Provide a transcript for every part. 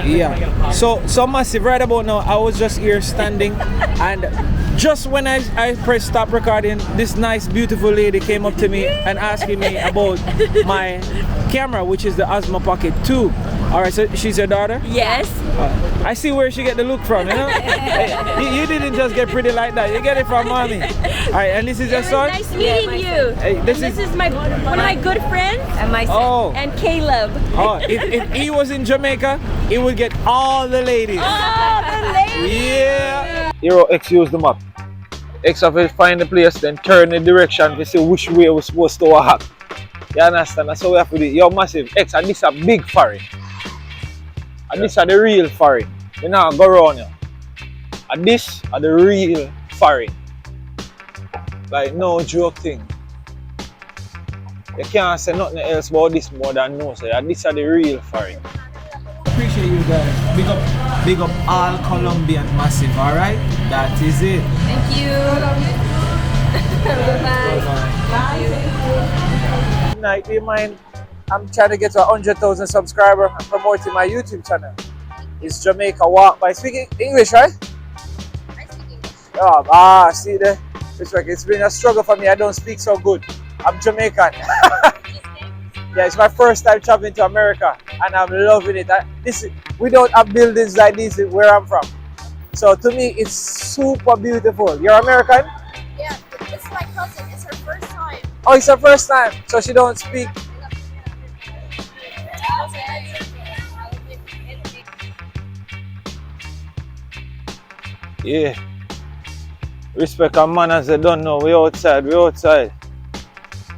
Yeah. So massive. Right about now, I was just here standing, and just when I pressed stop recording, this nice, beautiful lady came up to me and asking me about my camera, which is the OSMO Pocket 2. All right, so she's your daughter? Yes. I see where she get the look from, you know? you didn't just get pretty like that. You get it from mommy. All right, and this is your son? Nice meeting you. Hey, this is one of my good friends. And my son. And Caleb. Oh, if he was in Jamaica, he would get all the ladies. All the ladies. Yeah. Hero X use the map. X have to find the place, then turn the direction to see which way we're supposed to walk. You understand? That's how we have to do it. Yo, massive X, and this is a big foreign. And this are the real foreign. We now go around here. And this are the real foreign. Like no joke thing. You can't say nothing else about this more than no. So these are the real foreign. Appreciate you guys. Big up all Colombian massive, alright? That is it. Thank you. Bye-bye. Good night, do you mind? I'm trying to get to 100,000 subscribers and promoting my YouTube channel. It's Jamaica Walk by speaking English, right? I speak English. Oh, see there? It's been a struggle for me. I don't speak so good. I'm Jamaican. Yeah, it's my first time traveling to America and I'm loving it. We don't have buildings like this where I'm from. So to me, it's super beautiful. You're American? Yeah, it's my cousin. It's her first time. Oh, it's her first time. So she don't speak. Yeah. Respect and manners, they don't know. We outside.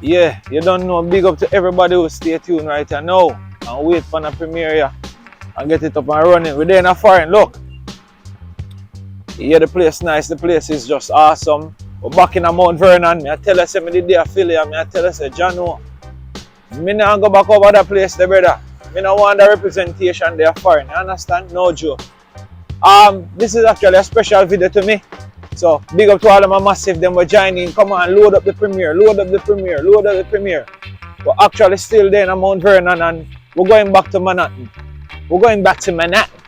Yeah, you don't know. Big up to everybody who stay tuned right now and wait for the premiere here and get it up and running. We're there in a foreign. Look. Yeah, the place nice. The place is just awesome. We're back in Mount Vernon. I tell us, I did there Philly. I tell us, Jano. Me not go back over that place, the brother. Me not want the representation there foreign. You understand? No joke. This is actually a special video to me. So big up to all of my massive them were joining. Come on, load up the premiere, load up the premiere, load up the premiere. We're actually still there in Mount Vernon and we're going back to Manhattan. We're going back to Manhattan.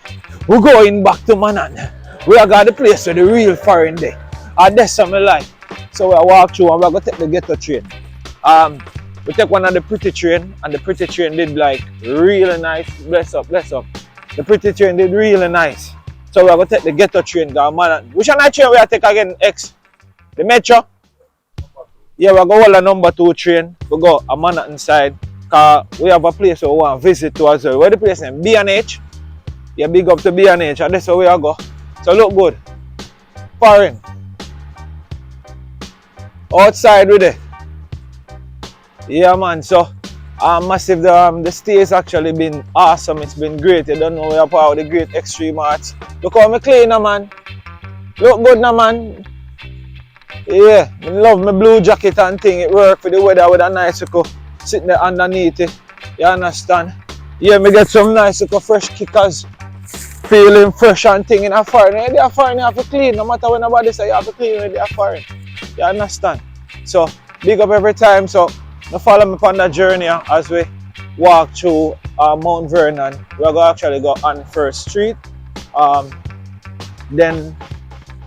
We're going back to Manhattan. We are got the place where the real foreign day. And that's something like. So we walk through and we're gonna take the ghetto train. We take one of the pretty train and the pretty train did like really nice. Bless up, bless up. The pretty train did really nice. So we're going to take the ghetto train to Manhattan. Which one train we are take again, X? The metro? Yeah, we're going to hold the number 2 train. We go to Manhattan side. Because we have a place where we want to visit to as well. Where the place name? B&H. Yeah, big up to B&H. And that's where we are go. So look good. Foreign. Outside with it. Yeah, man. So massive. The stay has actually been awesome. It's been great. You don't know we are part of the great extreme arts. Look how me clean now, man. Look good now, man. Yeah, I love my blue jacket and thing. It work for the weather with a nice little sitting there underneath it. You understand? Yeah, me get some nice little fresh kickers. Feeling fresh and thing in a foreign. They are foreign, you have to clean. No matter when nobody say you have to clean when they are foreign. You understand? So big up every time. So now follow me on that journey as we walk through Mount Vernon. We're going to actually go on 1st Street, then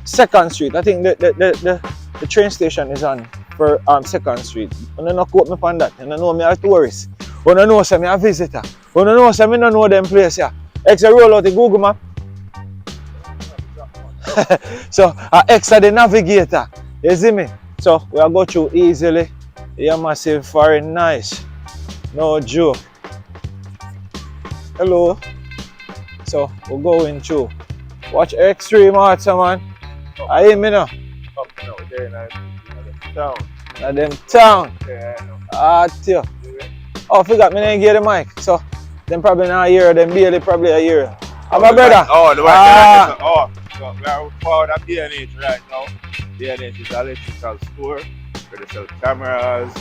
2nd Street. I think the train station is on for 2nd Street. You don't quote me on that. You don't know me as a tourist. You don't know me as a visitor. You don't know me don't know them place here. Extra roll out the Google map. So extra the navigator. You see me? So we'll go through easily. Yeah, massive foreign nice. No joke. Hello. So we're going through. Watch extreme arts, man. I hear me now. Now them town. Yeah. Oh, I forgot me didn't get the mic. So them probably not hear, them barely probably a year. Oh, my brother. The one so we are proud of B&H right now. B&H is an electrical store where they sell cameras,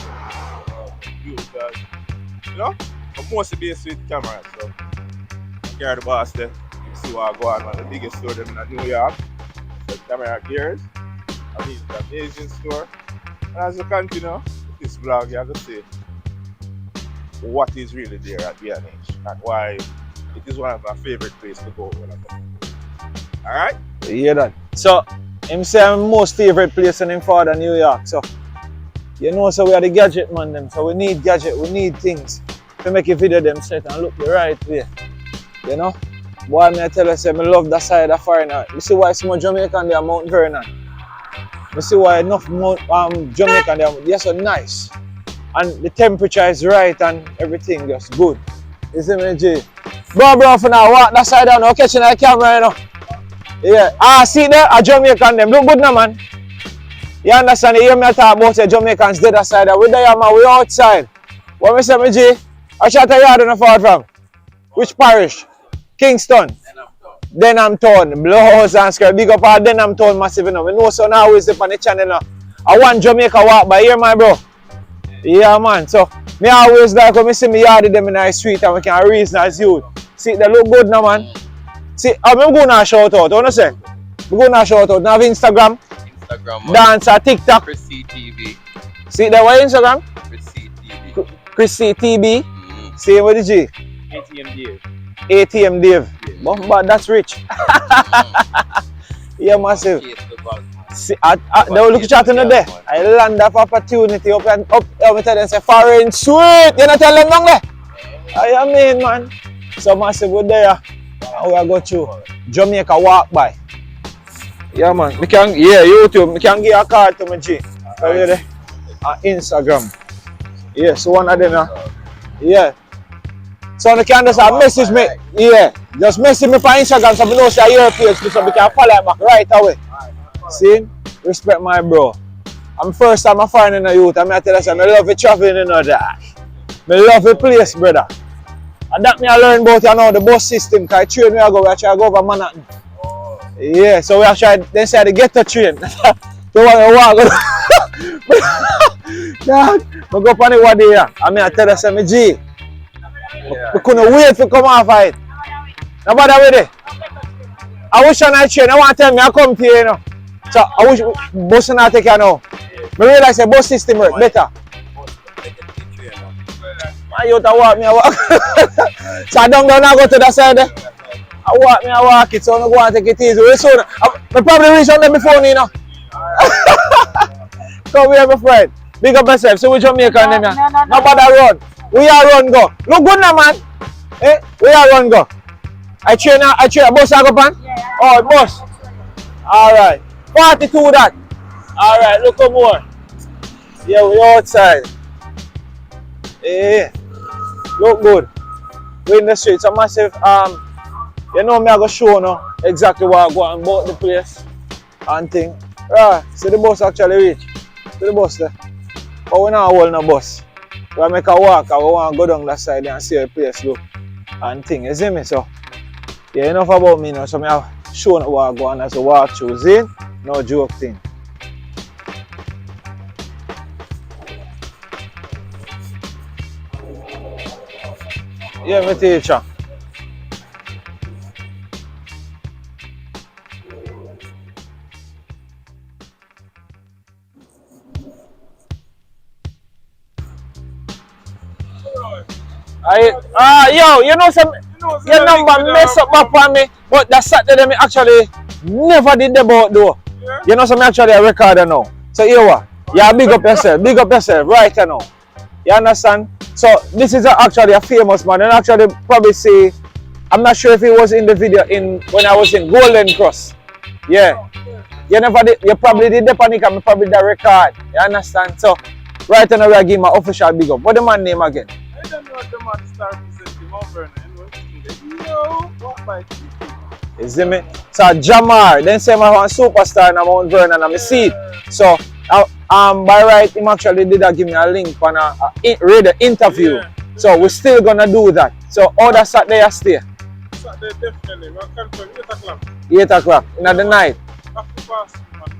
computers, you know, but mostly based with cameras. So here the boss there, you see what go on the biggest store in New York. So camera gears. I mean, it's an amazing store. And as you continue with this vlog, you have to see what is really there at B&H and why it is one of our favorite places to go when I come. Alright? You hear that? So, him say my most favorite place in him father New York. So, you know, so we are the gadget man them. So we need gadget, we need things to make a video them set and look the right way. You know? Boy, me I tell you, say, I love that side of foreigner. You see why some Jamaican there Mount Vernon? You see why enough Jamaican there, they're so nice. And the temperature is right and everything just good. You see me, G? Bro, for now, walk that side down, now catching that camera, you know. Yeah. See there, a Jamaican them. Look good now, man. You understand? You hear me talk about the Jamaicans dead aside. We there, man. We outside. What me say, me G? I shot a yard on the far from. Which parish? Kingston. Denham Town. Blows and skirt. Big up our Denham Town massive, you know. We know so now always up on the channel now. I want Jamaica walk by here, my bro. Yeah, man. So, me always like when me see me yard them in the street and we can reason as youth. See, they look good now, man. See, I'm going to shout out. What you say? I'm going to shout out. Now have Instagram. Dance or TikTok. Chrissy TV. See that what Instagram? Chrissy TV. Chrissy TV. See what is G? ATM Dave. ATM Dave. But that's rich. Yeah, massive. See, they will look at you there. I land of opportunity up and up. I tell them say foreign sweet. You not tell them down there. I mean, man. So massive with there. We are going to Jamaica walk by. Yeah, man. YouTube. We can give a card to me, G. Right. Instagram. Yeah, so one of them. Yeah. So you can just message me. Yeah. Just message me on Instagram so I know say your page so we can follow back right away. See? Respect my bro. I'm first time I find in the youth. I'm tell you, I love it traveling in that. I love the place, brother. And that me I learn about you know the bus system. Because I train where I go, we try to go over Manhattan. Yeah, so we are trying, they say the ghetto train. So want to walk. Dad, I go up on the one day. I mean I tell you, say me G. We couldn't wait to come off it. No bother with it. I wish on that train, I want to tell me I come to you, you know. So I wish bus not take you now. I realize the bus system work better. I used to walk, I walk. So I don't go to that side there. I walk it, so I'm going to take it easy. Soon. I probably reach on them before, you know. Come here, my friend. Big up yourself. So we Jamaican them, yeah. No bother run. We are run go. Look good now, man. Eh? We are run go. I train a bus I go pan? Yeah. Oh, bus. Alright. 42 that. Alright, look more. Yeah, we outside. Yeah. Look good. We in the streets. A massive you know me I go show now exactly what I go on about the place and thing. Right, see the bus actually reach. See the bus there. But we not hold no bus. We make a walk and we want to go down that side and see the place look and thing. You see me? So yeah, enough about me now. So I have shown what I go on as a walk through. See? No joke thing. Yeah, my teacher. Yo, you know some your number mess up on me, but that Saturday me actually never did the boat though. Yeah. You know some actually a recorder now. So you what? Yeah, big up yourself right now. You understand? So this is actually a famous man, and actually probably see, I'm not sure if he was in the video when I was in Golden Cross. Yeah. You never did, you probably did the panic and probably the record. You understand? So right now I give my official big up. What the man name again? I don't know what the man start presenting Mount Vernon. Yo, what by you see me? So Jamar, then say my one superstar in Mount Vernon and I see it. So by right him actually did give me a link on a radio interview. Yeah. So we're still gonna do that. So all that Saturday I stay. Saturday definitely. We'll confirm 8 o'clock. 8 o'clock in the night.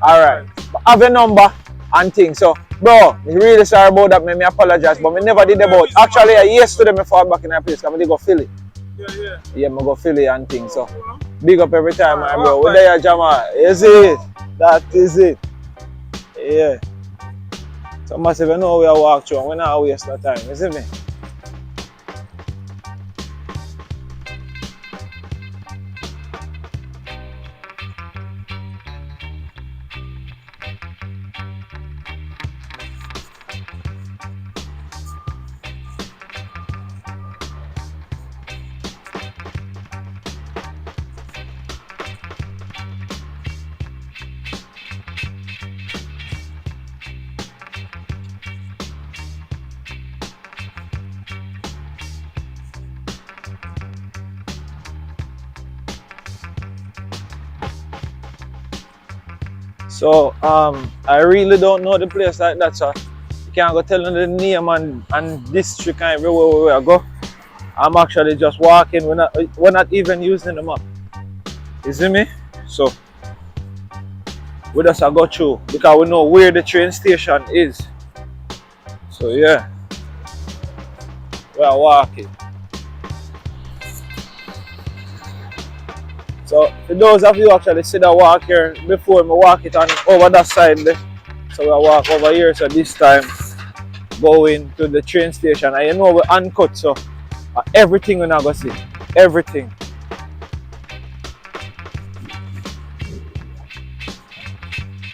Alright. Have a number and things. So bro, I'm really sorry about that. I apologize, but I never did about. Actually, yesterday I fall back in that place because I go Philly. Yeah, I go Philly and things. So big up every time, my bro. We're there, Jamal. Is it? That is it. Yeah. So massive, you know we are walk through. We're not waste no time. You see me? So I really don't know the place like that, so you can't go telling the name and district and everywhere where I go. I'm actually just walking. We're not even using the map. You see me? So we just go through because we know where the train station is. So yeah, we are walking. So for those of you actually see the walk here before me walk it on over that side there. So we walk over here, so this time going to the train station. And you know we're uncut, so everything we're not gonna see. Everything.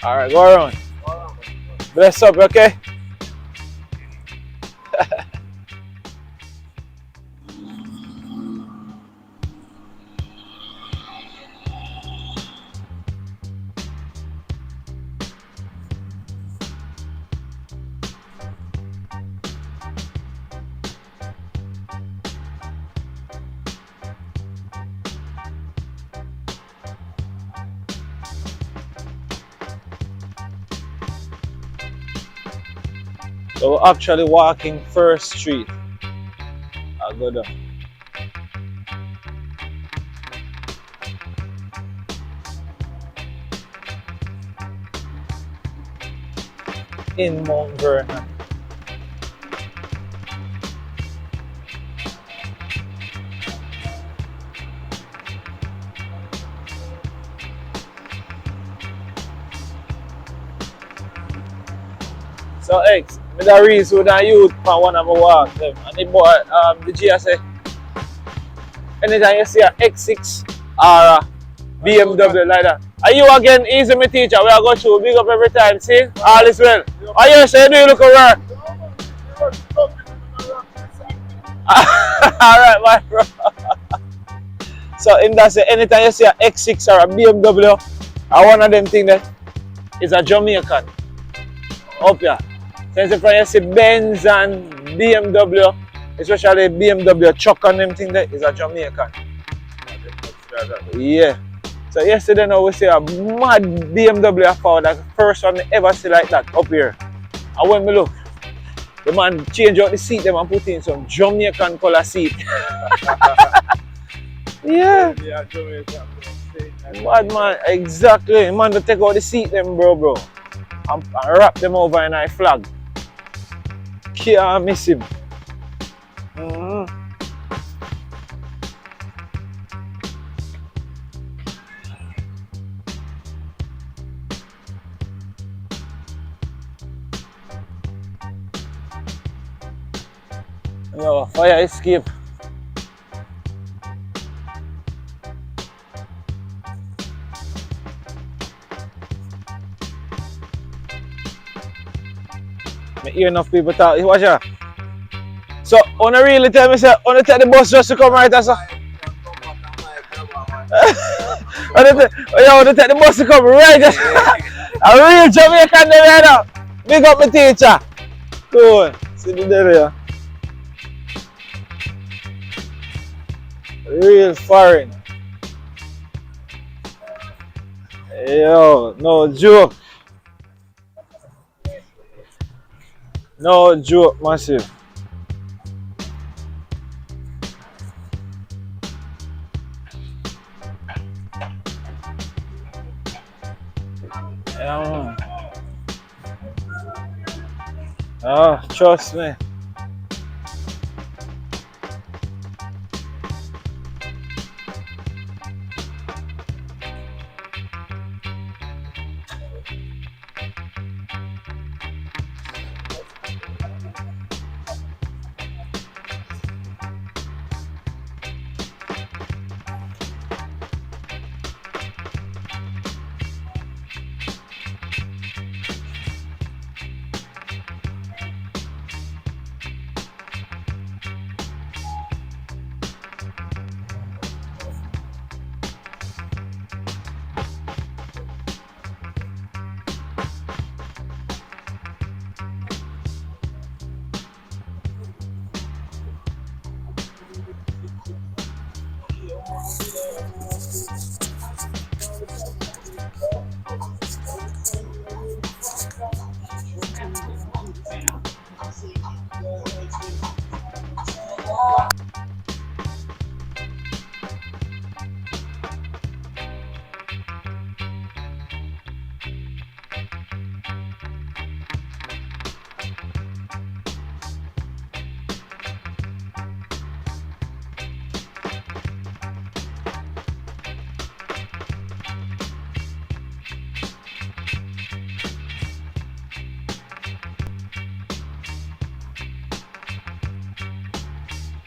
Alright, go around. Bless up, okay? So we're actually walking First Street. I'll go down. In Mount Vernon. So X, me da reason with a youth for one of my walk them. And the boy, the G say, anytime you see a X6 or a BMW like that. Are you again easy me teacher? We are go through big up every time, see? All is well. Are you say do you look around? Alright my bro. So in that say anytime you see a X6 or a BMW or one of them things that is a Jamaican. Up here. Since if you see Benz and BMW, especially BMW truck and them thing there, is a Jamaican. Yeah. So yesterday now we see a mad BMW I found, like the first one I ever see like that up here. And when we look, the man change out the seat them and put in some Jamaican color seat. Yeah. Mad man, exactly. Man to take out the seat them bro. And wrap them over in a flag. Can't miss him. Yo, fire escape. I hear enough people talk. Watch out. So, on a really tell me, say, on take the bus just to come right there, sir. On take the bus to come right there. A real Jamaican there now. Big up my teacher. Cool. See the there. Real foreign. Yo, no joke. No joke, massive. Yeah, man. Trust me.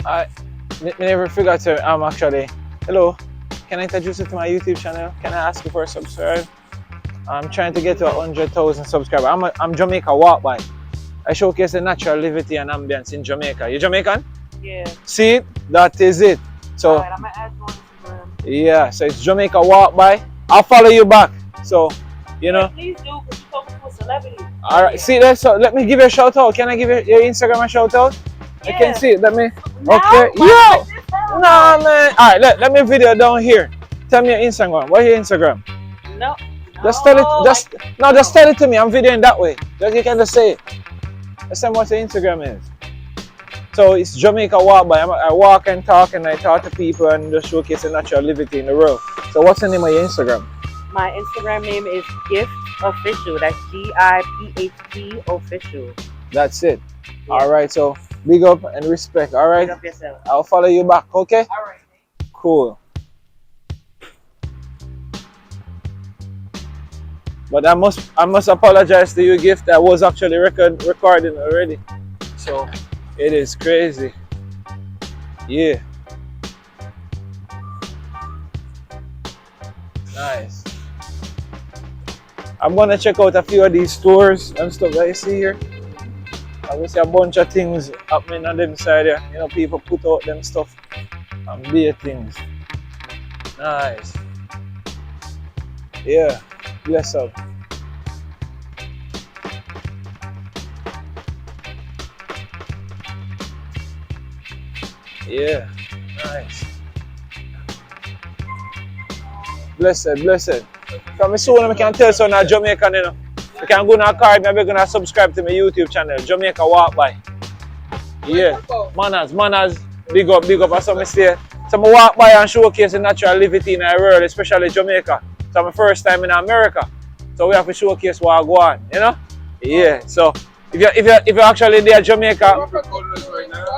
I never forgot to actually. Hello, can I introduce you to my YouTube channel? Can I ask you for a subscribe? I'm trying to get to 100,000 subscribers. I'm Jamaica walk by. I showcase the natural liberty and ambience in Jamaica. You Jamaican? Yeah. See, that is it. So Alright, I'm gonna add you on Instagram. yeah, so it's Jamaica walk by. I'll follow you back. So you know. Please do, because you're talking to a celebrity. All right, see that. So let me give you a shout out. Can I give you your Instagram a shout out? I can see it. Let me. Okay. Yo. Nah, man. All right. Let me video down here. Tell me your Instagram. What's your Instagram? No. Just tell it. Just tell it to me. I'm videoing that way. Just you can just say it. Just tell me what your Instagram is. So it's Jamaica Walk By. I walk and talk and I talk to people and just showcase the natural liberty in the world. So what's the name of your Instagram? My Instagram name is Gift Official. That's GIPHT Official. That's it. Yeah. All right. So big up and respect. All right. Big up yourself. I'll follow you back. Okay. All right. Cool. But I must apologize to you, Gift. I was actually recording already. So it is crazy. Yeah. Nice. I'm gonna check out a few of these stores and stuff that you see here. I will see a bunch of things happening on them side here. You know, people put out them stuff and beer things. Nice. Yeah. Bless up. Yeah. Nice. Blessed. From me soon I can tell so now Jamaican, you know. You can go in a card, maybe gonna subscribe to my YouTube channel, Jamaica Walk By. Yeah. Manners, big up, that's what I say. So I walk by and showcase the natural liberty in our world, especially Jamaica. So my first time in America. So we have to showcase what I go on, you know? Yeah. So if you're actually there Jamaica,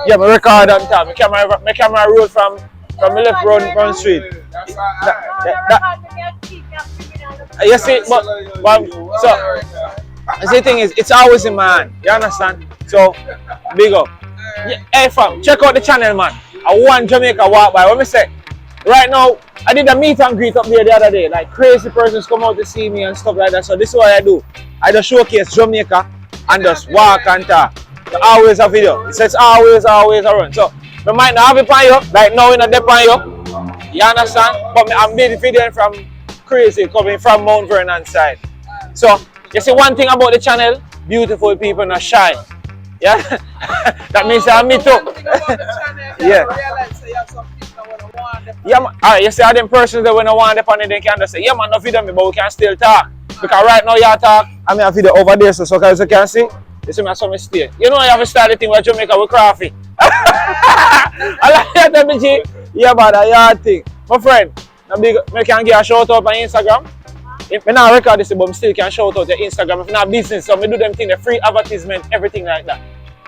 yeah, my record on top. My camera roll from the left run street. You see, but so the thing is, it's always in my hand. You understand? So big up. Yeah, hey fam, check out the channel, man. I want Jamaica Walk By. What me say? Right now, I did a meet and greet up there the other day. Like crazy persons come out to see me and stuff like that. So this is what I do. I just showcase Jamaica and just walk and talk. So always a video. It says always around. So I might not have it on you, like now in a dep on you. You understand? But I'm made video from crazy coming from Mount Vernon side. So you see one thing about the channel, beautiful people not shy. Yeah? That means I meet up. Yeah. Yeah, man. Alright, you see how them persons that when I want them on it, they can just say, yeah man, no video me, but we can still talk. Because right now you talk, I mean a video over there, so as you can see, you see me some stay. You know I have started thing with Jamaica with coffee. I like that BG. Yeah, but a yard thing. My friend, I can get a shout out on Instagram. If I not record this, but I still can shout out the Instagram. If not business, so I do them thing, the free advertisement, everything like that.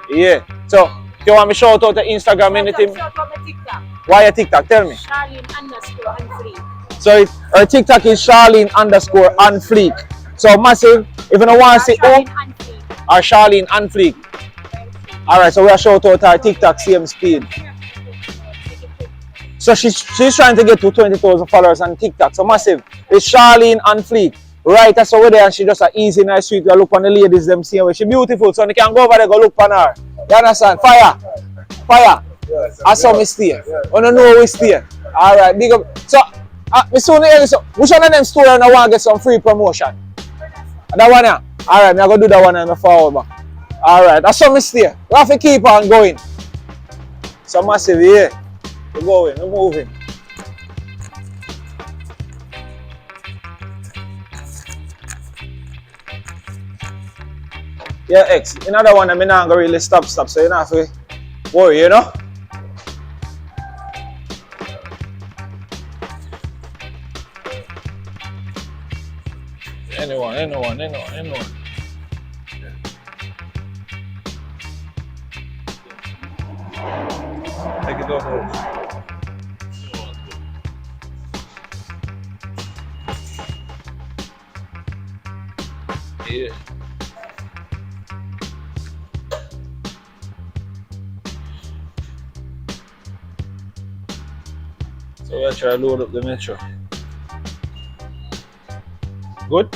Yeah. So if you want me shout out the Instagram, anything. Shout out my TikTok. Why your TikTok? Tell me. Charlene_on_fleek. So her TikTok is Charlene_on_fleek. So massive. If you don't want to see who, or Charlene on fleek. Alright, so we are shout out her TikTok same speed. So she's trying to get to 20,000 followers on TikTok. So massive. It's Charlene on fleek. Right, that's over there, and she just a easy, nice, sweet. You look on the ladies, them same way. She beautiful, so you can go over there, go look on her. You understand? Fire. I saw me stay. I don't know we stay. Alright, big up. So, which one of them store and I want to get some free promotion? That one, yeah? Alright, I'm going to do that one and I forward back. Alright, that's how me stay. We have to keep on going. So massive, yeah. We're going, we're moving. Yeah, X. Another one, I'm not going to really stop, so you don't have to worry, you know? Anyone. Take it off. Yeah. we are trying to load up the metro. Good?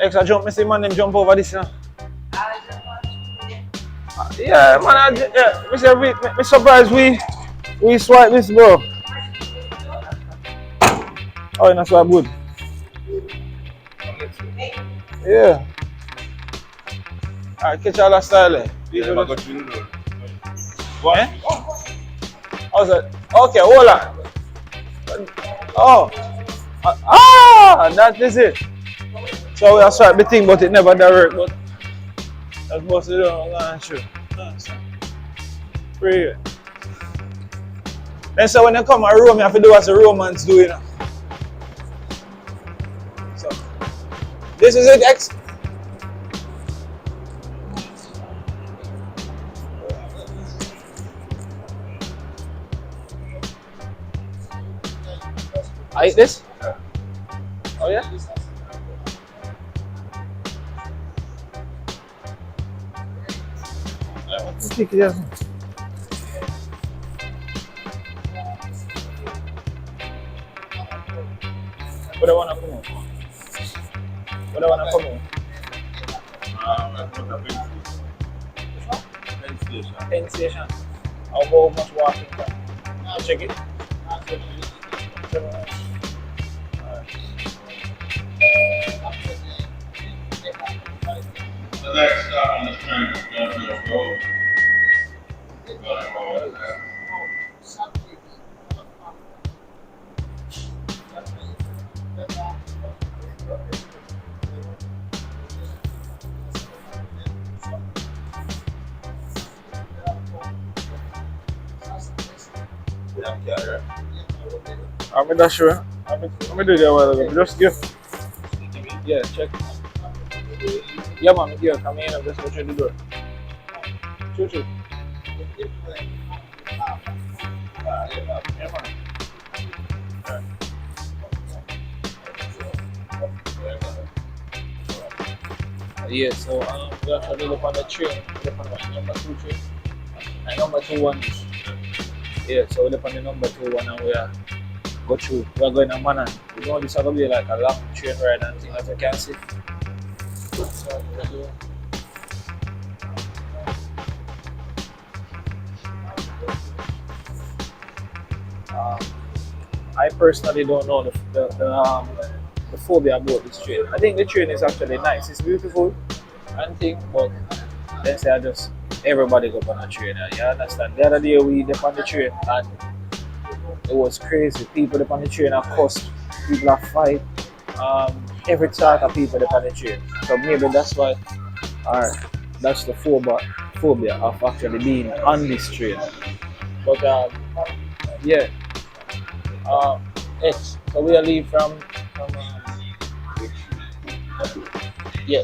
Extra jump, me see man them jump over this now. Yeah, man, me say me surprised we swipe this, bro. Oh, that's why good. Yeah. Alright, catch all that style there. Yeah, I got you know. What? How's that? Okay, hold on. Oh. That is it. So we are swipe the thing, but it never direct, but that's supposed to do. I'm not sure. Pretty good. Then so when you come to Rome, you have to do what the Romans do, you know. So this is it, X. I eat this? Oh yeah? Stick it. What I wanna come on? What I wanna come on? Penn station. How much walking time? Check it. The next stop on the train is Gunfield Road. I'm not sure. I'm gonna do that a while ago. Just give. Yeah, check. Yeah, man, here, come in and just go through the door. True. Yeah, man. Yeah, so we actually look on the train, look on the number 2 train, and number 2 one is. Yeah, so we look on the number 2 one and we are go through. We are going to Manan. You know this is going to be like a long train ride and things as you can see. I personally don't know the phobia about this train. I think the train is actually nice. It's beautiful and thing, but then say I just everybody go on a train. You understand? The other day we were on the train and it was crazy. People up on the train are cussed. People are fight. Every sort of people up on the train. So maybe that's why, that's the phobia of actually being on this train. But yeah. So we are leave from we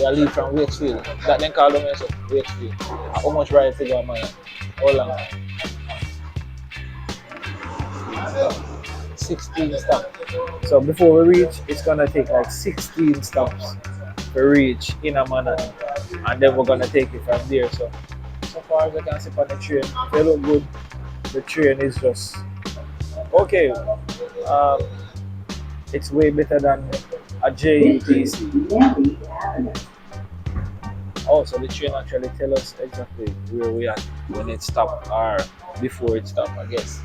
are leave from Wakefield. That then call them as Wakefield. How much ride to go, man? How long? 16 stops. So before we reach, it's gonna take like 16 stops to reach in a Manhattan, and then we're gonna take it from there. So far as I can see on the train, they look good. The train is just okay. It's way better than a JUTC. Oh, so the train actually tell us exactly where we are when it stopped or before it stopped, I guess.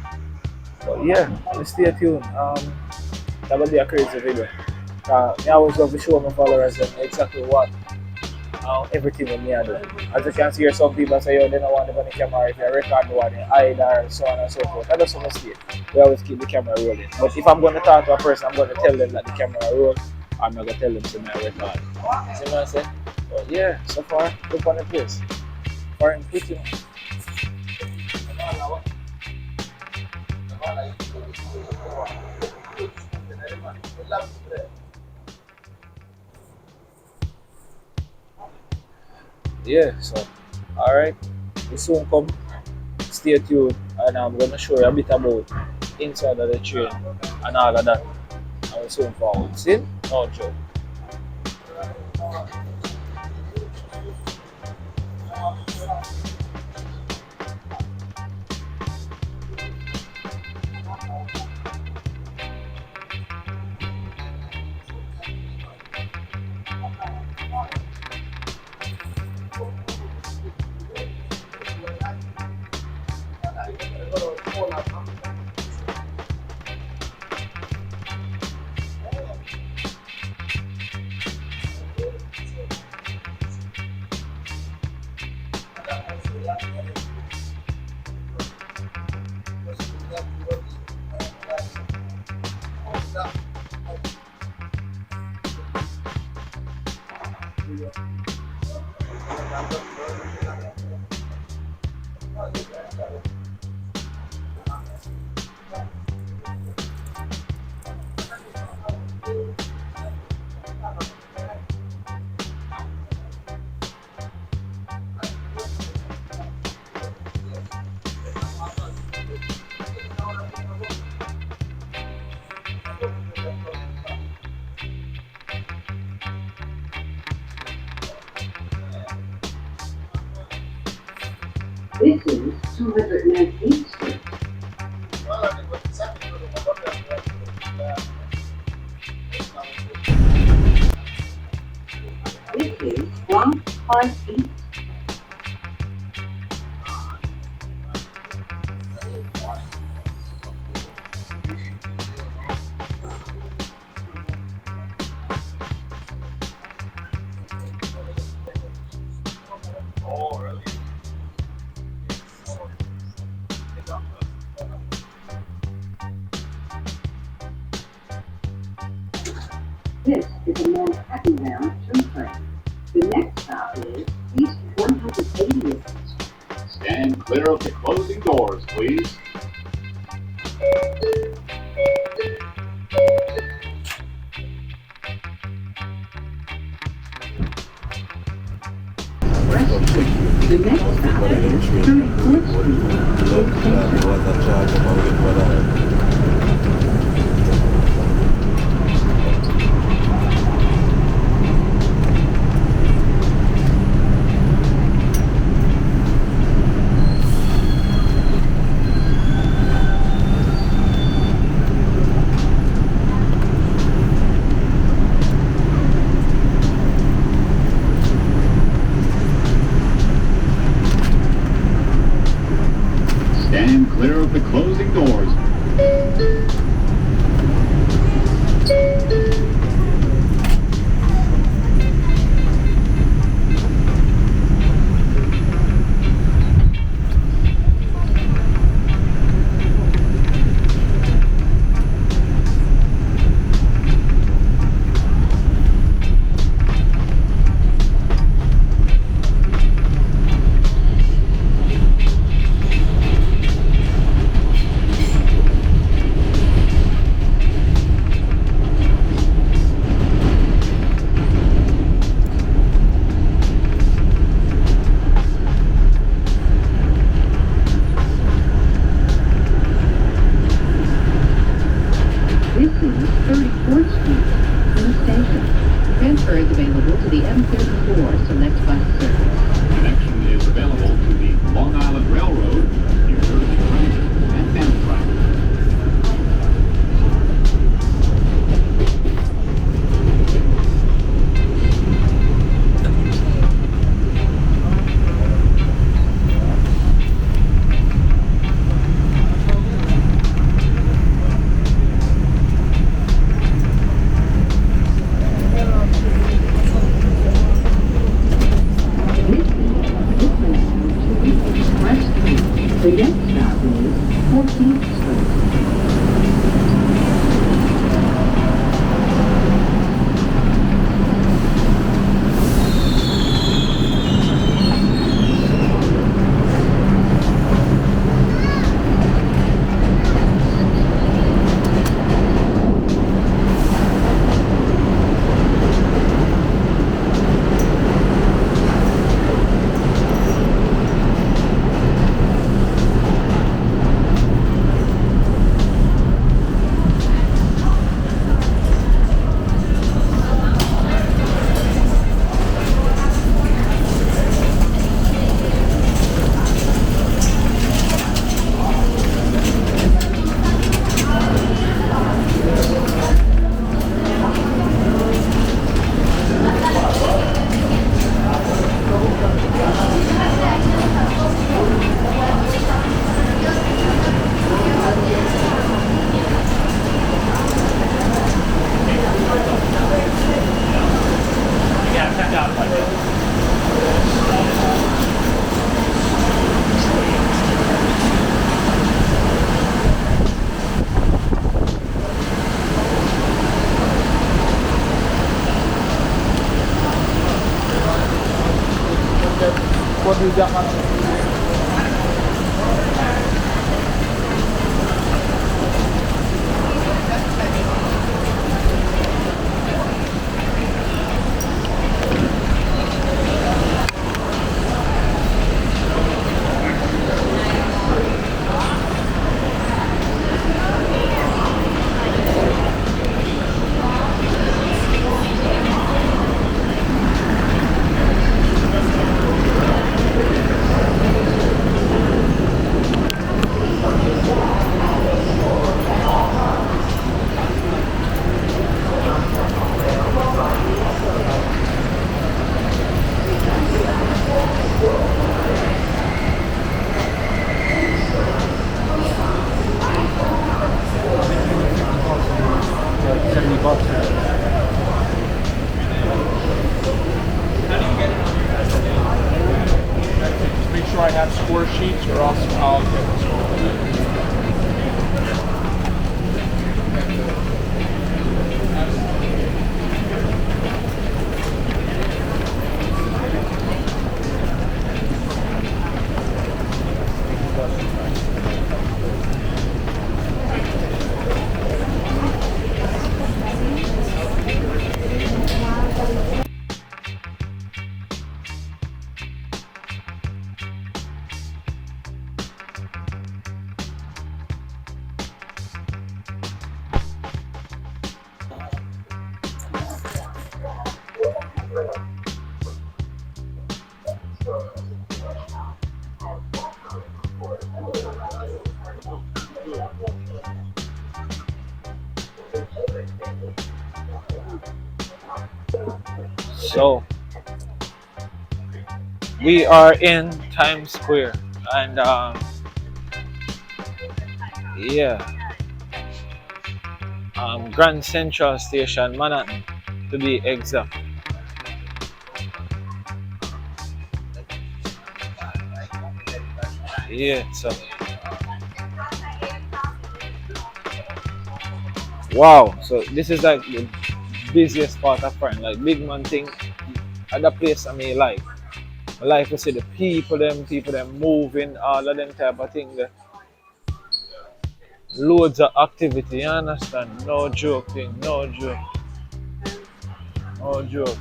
But yeah, stay tuned. That will be a crazy video. I always love to show my followers exactly what everything with me I do. As you can see here, some people say, oh, they don't want to on the camera if you record the one in hide or so on and so forth. That doesn't mistake. We always keep the camera rolling. But if I'm going to talk to a person, I'm going to tell them that the camera roll. I'm not going to tell them to me I record. See what I say? But yeah, so far, look on the place. Far and pretty. Yeah, so alright, we soon come. Stay tuned, and I'm gonna show you a bit about inside of the train and all of that. And we soon forward. See? No joke. This is 208th Street. This is Block 5 East. This is a Manhattan-bound 2 train. The next stop is East 180th Street. Stand clear of the closing doors, please. The next stop is 34th Street. Stand clear of the closing doors. This is 34th Street in the station. Transfer is available to the M34 Select Bus Service. Connection is available to the Long Island Railroad, New Jersey Transit, and Amtrak. The What is that? Make sure I have score sheets or else I'll get the score. So we are in Times Square, and yeah, Grand Central Station, Manhattan, to be exact. Yeah, so wow, so this is like the busiest part of Fran, like big man thing. Other place I may like. I like to see the people them moving, all of them type of thing. Loads of activity, you understand? No joke thing, no joke. No joke.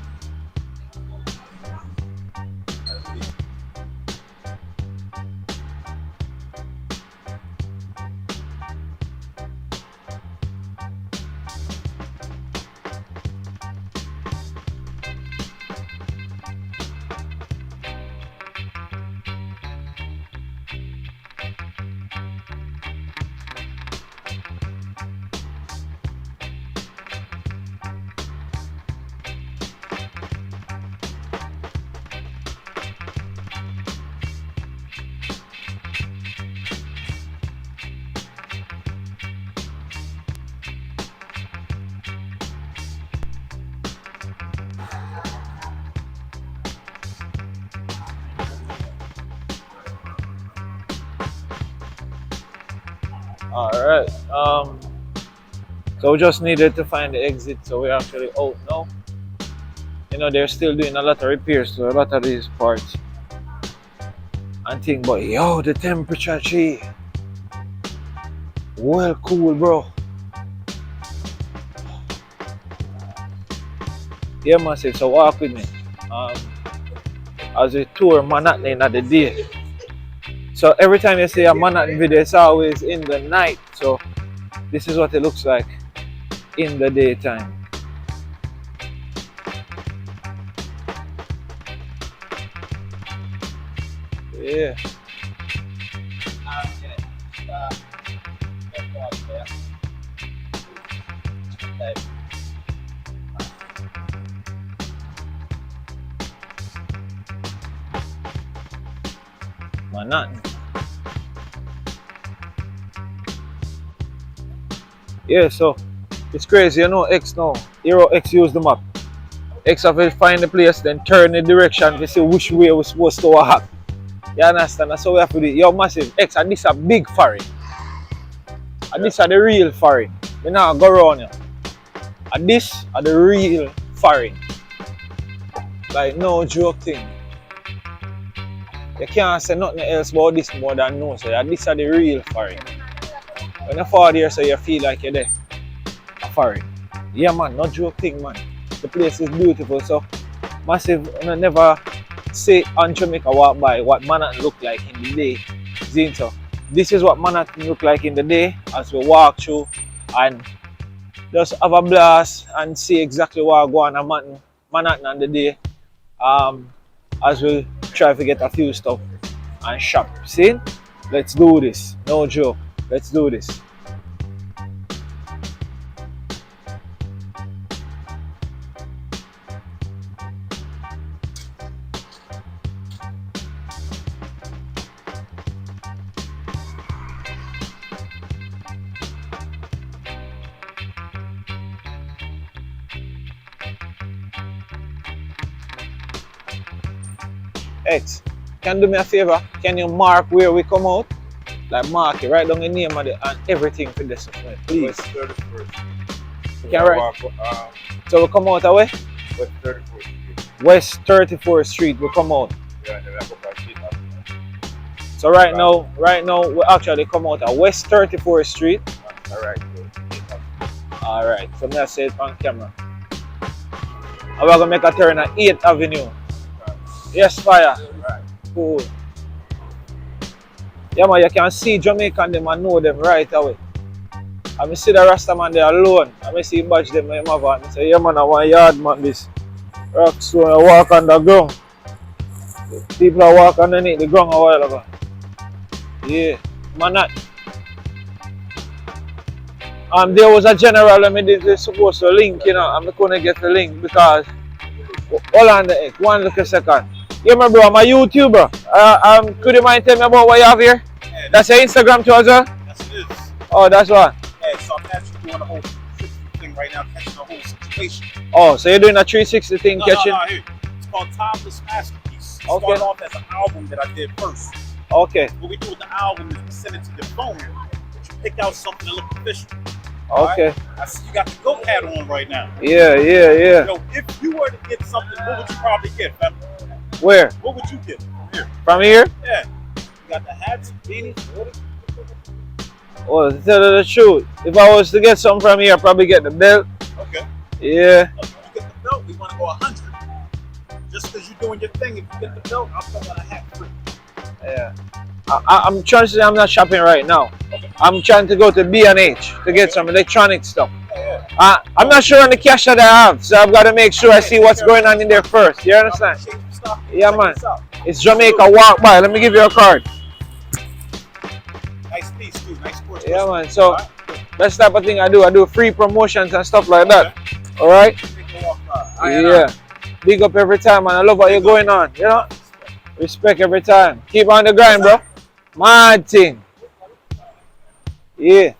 Alright, so we just needed to find the exit, so we're actually out now. You know, they're still doing a lot of repairs to a lot of these parts and thing, but yo, the temperature, gee, well cool, bro. Yeah, massive, so walk with me as we tour Manhattan in the day. So every time you see a Manhattan video, it's always in the night. So this is what it looks like in the daytime. Yeah. Manhattan. Yeah, so it's crazy, you know. X now, Hero X use the map. X have to find the place, then turn the direction to see which way we're supposed to walk. You understand? That's how we have to do it. Yo, massive X, and this a big foreign. And this are the real foreign. We now go around here. And this are the real foreign. Like no joke thing. you can't say nothing else about this more than no. So that this are the real foreign. When you fall there, so you feel like you're there. A foreign. Yeah, man, not joke thing, man. The place is beautiful, so massive. I never say on Jamaica walk by what Manhattan look like in the day. Zine, so this is what Manhattan look like in the day as we walk through and just have a blast and see exactly what going on in Manhattan on the day. As we try to get a few stuff and shop. See? Let's do this. No joke. Let's do this. X, can you do me a favor? Can you mark where we come out? Like mark it, write down the name of it and everything for this, please. West 31st. You can write. So we come out away? West 34th Street. West 34th Street, we come out. Yeah, and then I go back to it. So right now we actually come out at West 34th Street. Alright, Alright, so I'm gonna say it on camera. And we're gonna make a turn at 8th Avenue. Yes, fire. Right. Cool. Yeah, man, you can see Jamaica and them and know them right away. I see the Rasta man there alone. I see badge them in my van. I say, yeah, man, I want yard, man, this. Rocks, so I walk on the ground. People are walking underneath the ground a while ago. Yeah, man, that. There was a general that me supposed to link, you know, and I couldn't get the link because, hold on the heck, one look a second. Yeah, my bro, I'm a YouTuber. Could you mind telling me about what you have here? Yeah, That's your Instagram too as well? yes, it is. Oh, that's what? Yeah, so I'm actually doing the whole 360 thing right now, catching the whole situation. Oh, so you're doing a 360 thing, catching? No, here. It's called Timeless Masterpiece. It Okay. started off as an album that I did first. Okay, What we do with the album is we send it to your phone, but you pick out something that looks official. okay. Right? I see you got the GOAT hat on right now. Yeah. Yo, if you were to get something, what would you probably get, fam? Where? What would you get? Here. From here? Yeah. You got the hats, beanies, what? Well, to tell you the truth, if I was to get something from here, I'd probably get the belt. Okay. Yeah. Look, if you get the belt, we want to go 100. Just because you're doing your thing, if you get the belt, I'm going to have free. Yeah. I'm trying to say I'm not shopping right now. I'm trying to go to B&H to get some electronic stuff. I'm not sure on the cash that I have, so I've got to make sure I see what's going on in there first. You understand? Yeah, man. It's Jamaica walk by. Let me give you a card. Nice piece, too. Nice sports. Yeah, man. So that's the type of thing I do. I do free promotions and stuff like that. All right? Yeah. Big up every time, man. I love what you're going on. You know? Respect every time. Keep on the grind, bro. Mad thing. Yeah.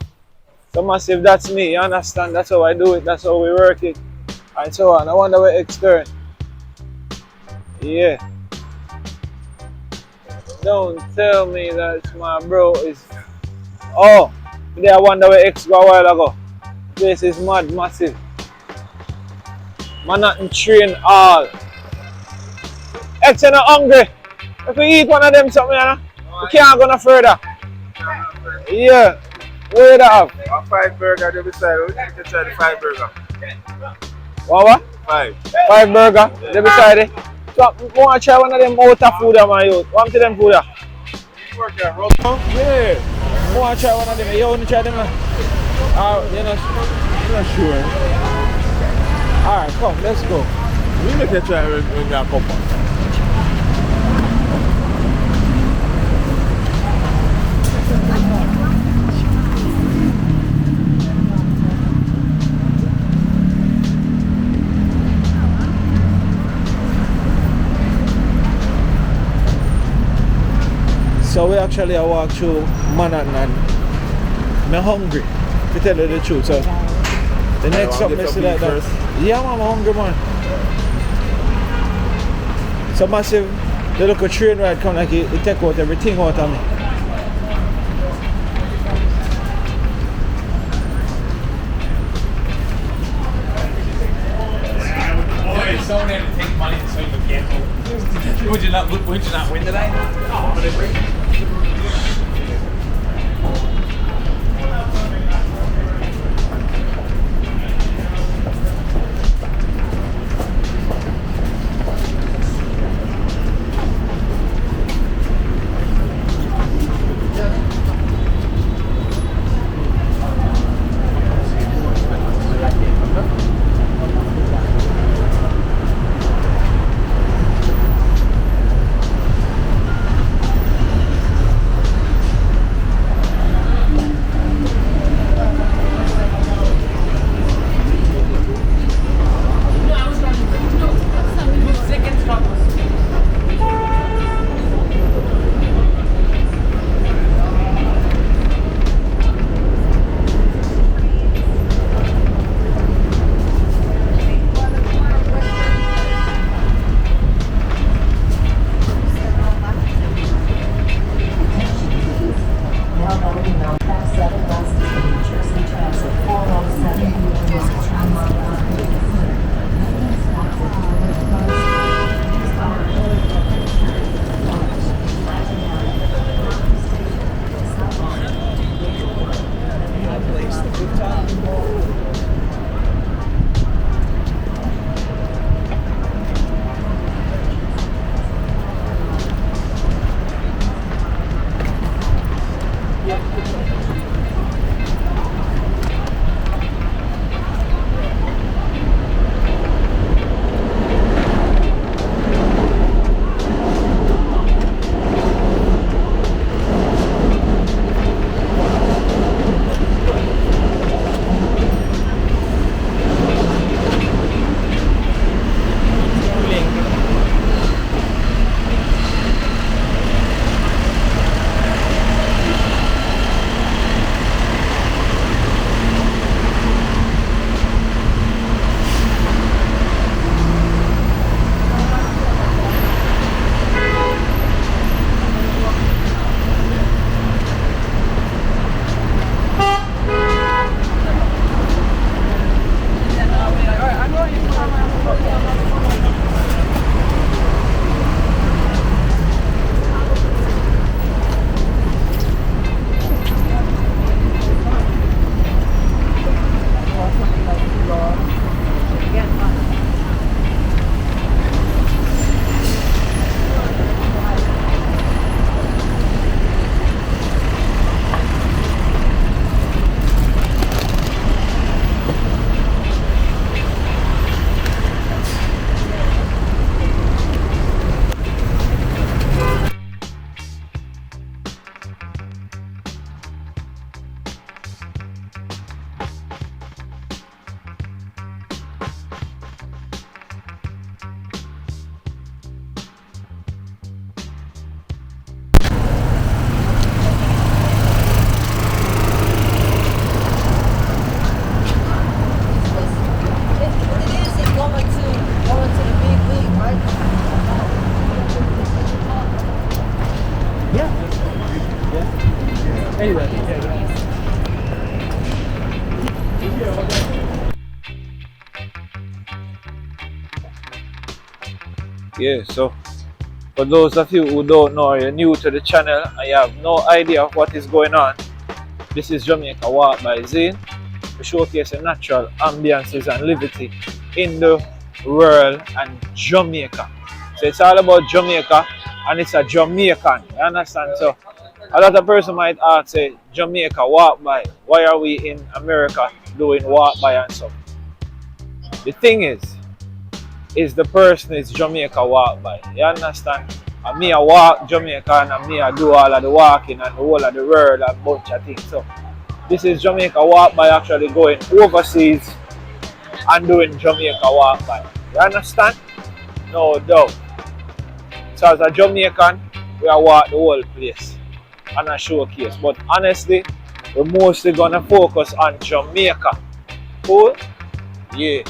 So massive, that's me. You understand? That's how I do it. That's how we work it. And so on. I wonder where X turn. Yeah. Don't tell me that my bro is. Oh, today I wonder where X go a while ago. This is mad, massive. Man, not in train all. X, you're not hungry. If we eat one of them something, you know, we can't go no further. Yeah. Where do you have? A 5 burger, they beside. We need to try the 5 burger. What? 5. 5 burger, they beside it. So, I want to try one of them outer food, my youth. One of them food. Work there, bro. Yeah. I want to try one of them. You want to try them? You're not sure. Alright, come, let's go. We make a try when we are couple. So we actually walk through Manhattan and I'm hungry, to tell you the truth. So the next something I see like that. Yeah, man, I'm hungry, man. So massive, the local train ride come like it take out everything out of me. Someone had to take money so you could gamble. Would you not win today? Oh, but Yeah, so for those of you who don't know, you're new to the channel and you have no idea of what is going on, this is Jamaica Walk by Zane. We showcase the natural ambiances and liberty in the world and Jamaica. So it's all about Jamaica and it's a Jamaican, you understand? So a lot of person might ask, say, Jamaica walk by, why are we in America doing walk by and stuff? The thing is the person is Jamaica walk by, you understand? And me I walk Jamaica and me I do all of the walking and the whole of the world and a bunch of things. So this is Jamaica walk by actually going overseas and doing Jamaica walk by. You understand? No doubt. So as a Jamaican, we are walk the whole place and a showcase. But honestly, we're mostly gonna focus on Jamaica. Cool? Yeah.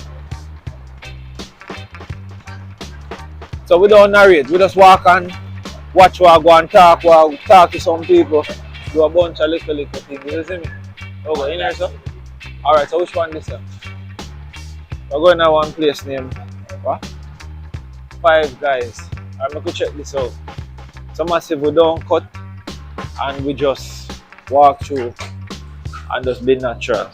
So we don't narrate, we just walk and watch while go and talk to some people, do a bunch of little things. You see me? Okay, in here, so? Alright, so which one this one? We're going to one place named what? Five Guys. I'm going to check this out. So massive, we don't cut and we just walk through and just be natural.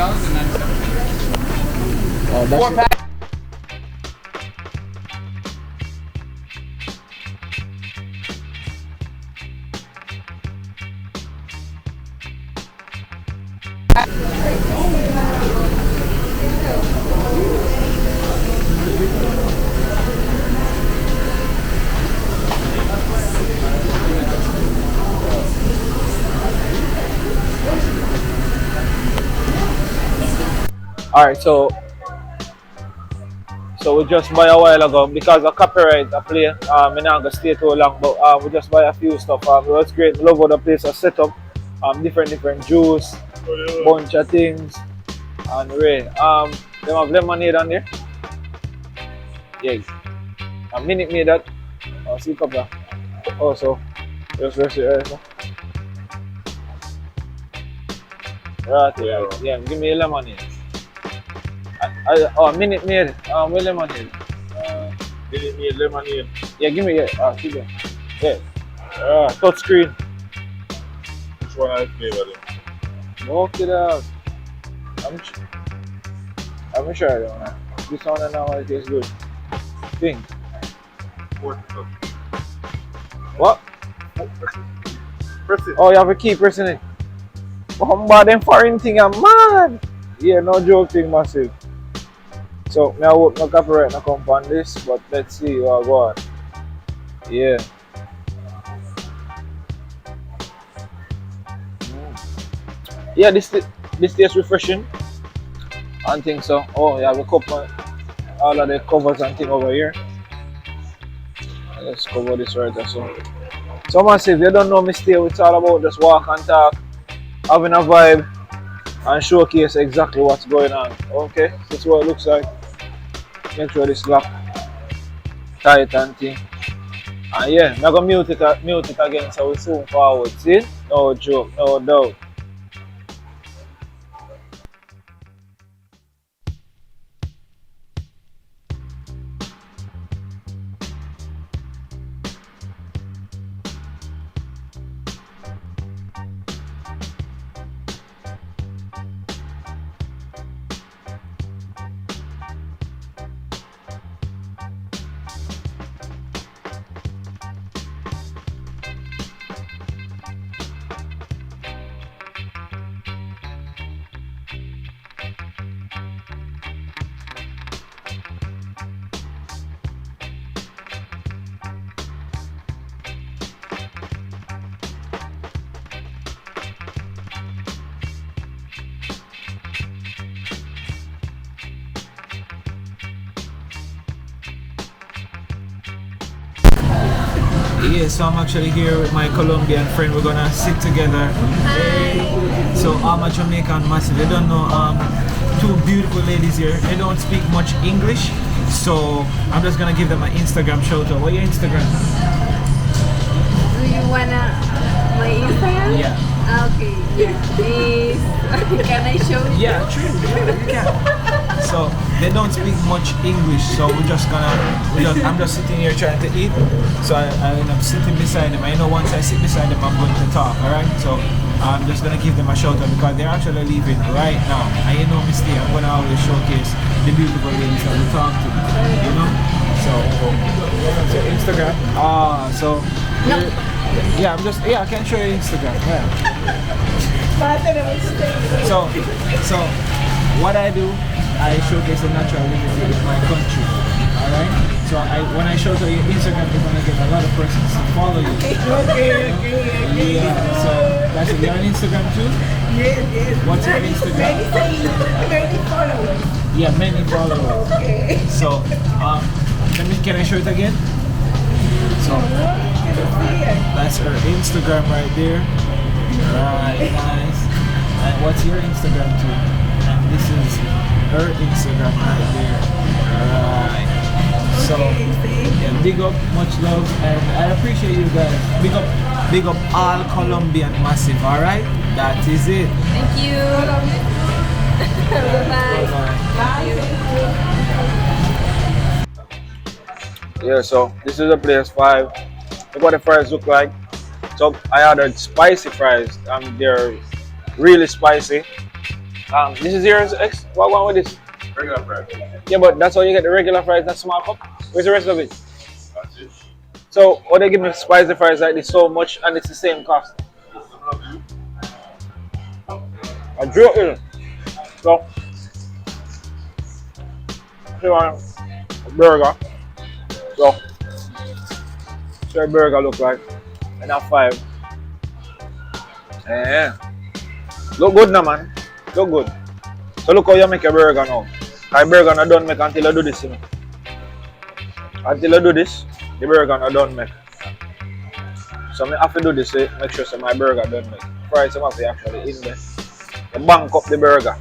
$46.97. Oh, Four that's pack. Alright, so we just buy a while ago because of copyright I play. I'm not gonna stay too long, but we just buy a few stuff. It was great. Love how the place is set up. Different juice, bunch of things, and Ray. They have lemonade on there. Yes. A minute made that. Oh, see couple. Also, just rest it. Right, yeah. Give me a lemonade. A minute made. With lemonade. Minute Maid lemonade. Yeah, give me see that. Yeah. Touch screen. Which one I flavor then? Walk it out. I'm sure I don't know. This one and now it tastes good. Think. What? Press it. Oh, you have to keep pressing it. Oh, but them foreign thing are mad. Yeah, no joke thing massive. So, I hope no copyright no come on this, but let's see what go on. Yeah. Yeah, this tastes refreshing. And things so. Oh, you have a cup all of the covers and thing over here. Let's cover this right there. So massive, you don't know me stay, it's all about just walk and talk, having a vibe and showcase exactly what's going on. Okay, this is what it looks like. Make sure this lock tight and thing. And yeah, I'm gonna mute it again so we soon forward. See? No joke, no doubt. Yeah, so I'm actually here with my Colombian friend. We're gonna sit together. Hi. So I'm a Jamaican massive. They don't know two beautiful ladies here. They don't speak much English, so I'm just gonna give them my Instagram shout out. What's your Instagram? Do you wanna my Instagram? Yeah. Okay. Yeah. Is can I show you? Yeah, true. Yeah, you can. So they don't speak much English, so I'm just sitting here trying to eat. So I end up sitting beside them. I know once I sit beside them, I'm going to talk. All right. So I'm just gonna give them a shout out because they're actually leaving right now. And you know, Misty, I'm gonna always showcase the beautiful ladies that we talk to. You know. So Instagram. So. No. Yeah, I can show you Instagram. Yeah. So what I do, I showcase the natural beauty of my country. Alright? So when I show you Instagram, you're gonna get a lot of persons to follow you. Okay. Yeah, so that's it. You're on Instagram too? Yes. What's your Instagram? Many followers. Yeah, many followers. Okay. So can I show it again? So that's her Instagram right there. Right, nice. And what's your Instagram too? And this is her Instagram right there. Right. So yeah, big up, much love, and I appreciate you guys. Big up all Colombian massive, alright? That is it. Thank you. Bye. Yeah, so this is the place 5. Look what the fries look like. So I ordered spicy fries. They're really spicy. This is yours, X. What one with this? Regular fries. Yeah, but that's how you get the regular fries, that small cup. Where's the rest of it? So why they give me spicy fries like this so much and it's the same cost? I drew it. So if you want a burger, so a burger look like, and a 5. Yeah. Look good now, man. Look good. So look how you make a burger now. My burger not done make until I do this, you know. Until I do this, the burger not done make. So I have to do this, make sure my burger done make. Fries I have to actually in there. You bank up the burger.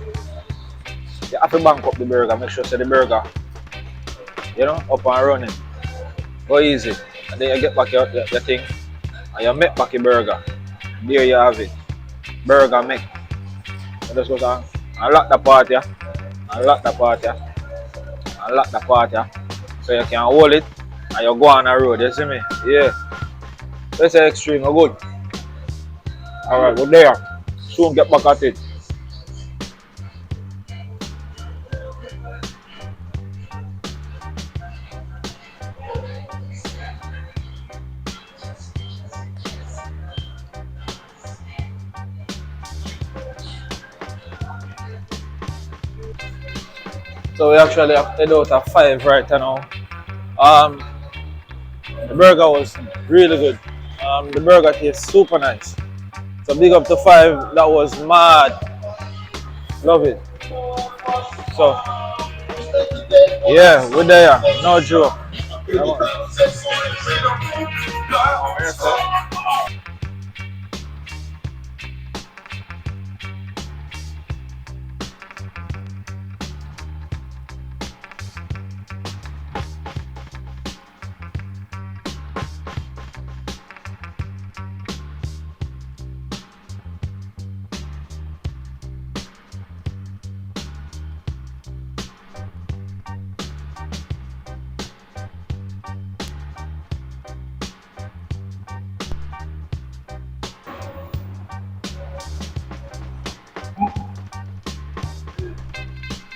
You have to bank up the burger, make sure the burger, you know, up and running. Go easy. And then you get back your thing and you make back your burger. There you have it. Burger make. So just goes on. I lock the part here. I lock the part here. I lock the part here. So you can hold it and you go on the road, you see me? Yeah. That's extreme good. Alright, go there. Soon get back at it. So we actually have head out at 5 right now. The burger was really good. The burger tastes super nice. So big up to 5. That was mad. Love it. So yeah, we're there. No joke. Come on.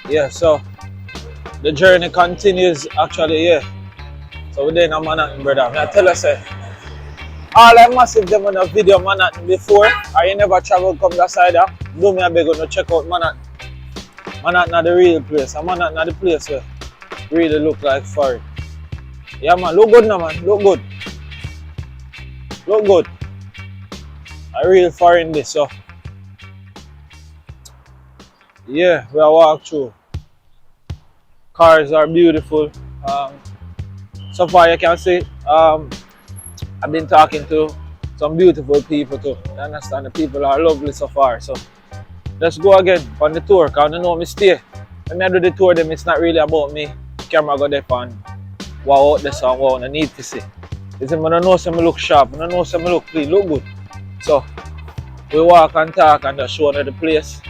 Yeah, so the journey continues actually, yeah. So we're there in Manhattan, brother. I tell us, all I massive them on a video Manhattan before, or you never travel come that side, do me a beg to check out Manhattan. Manhattan are the real place, and Manhattan are the place where really look like foreign. Yeah man, look good now man, look good. Look good. I real foreign this, so yeah, we are walk through. Cars are beautiful. So far you can see, I I've been talking to some beautiful people too. You understand? The people are lovely so far. So let's go again on the tour, because I know me stay. When I do the tour, then it's not really about me. Camera go there and wow out there so wow, I need to see. I don't know some look sharp, I don't know some look clean, look good. So we walk and talk and just show them the place.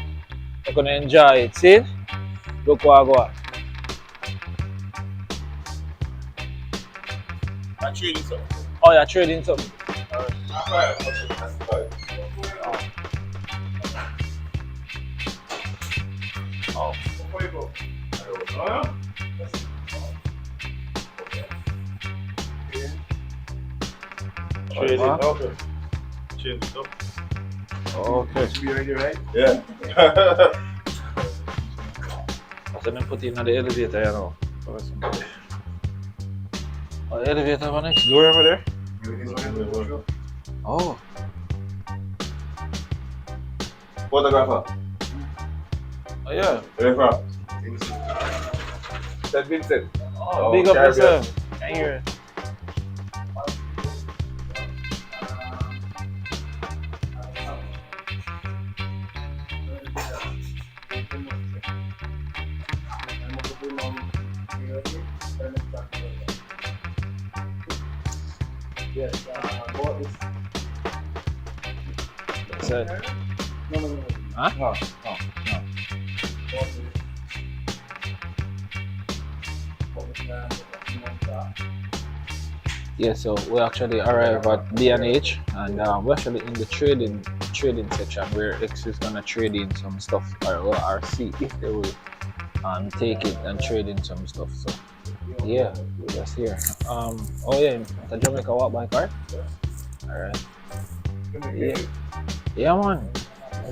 You're gonna enjoy it. See? Look what I go at. I'm trading something. Oh, you're trading something? Oh. Trading up. Trading up. Okay. Should be ready, right? Yeah. So then put in the elevator, you know. Oh, the elevator one next door over there? Oh. Photographer. Oh yeah. Where from? St. Vincent. Oh, big up yourself. Can you hear it? Yes, what is... That's it. No. Huh? No. Yeah, so we actually arrived at B&H and we're actually in the trading section where X is gonna trade in some stuff or see if they will take it and trade in some stuff. So yeah, we're just here. Oh yeah, the Jamaica walk by car? Alright. Yeah man.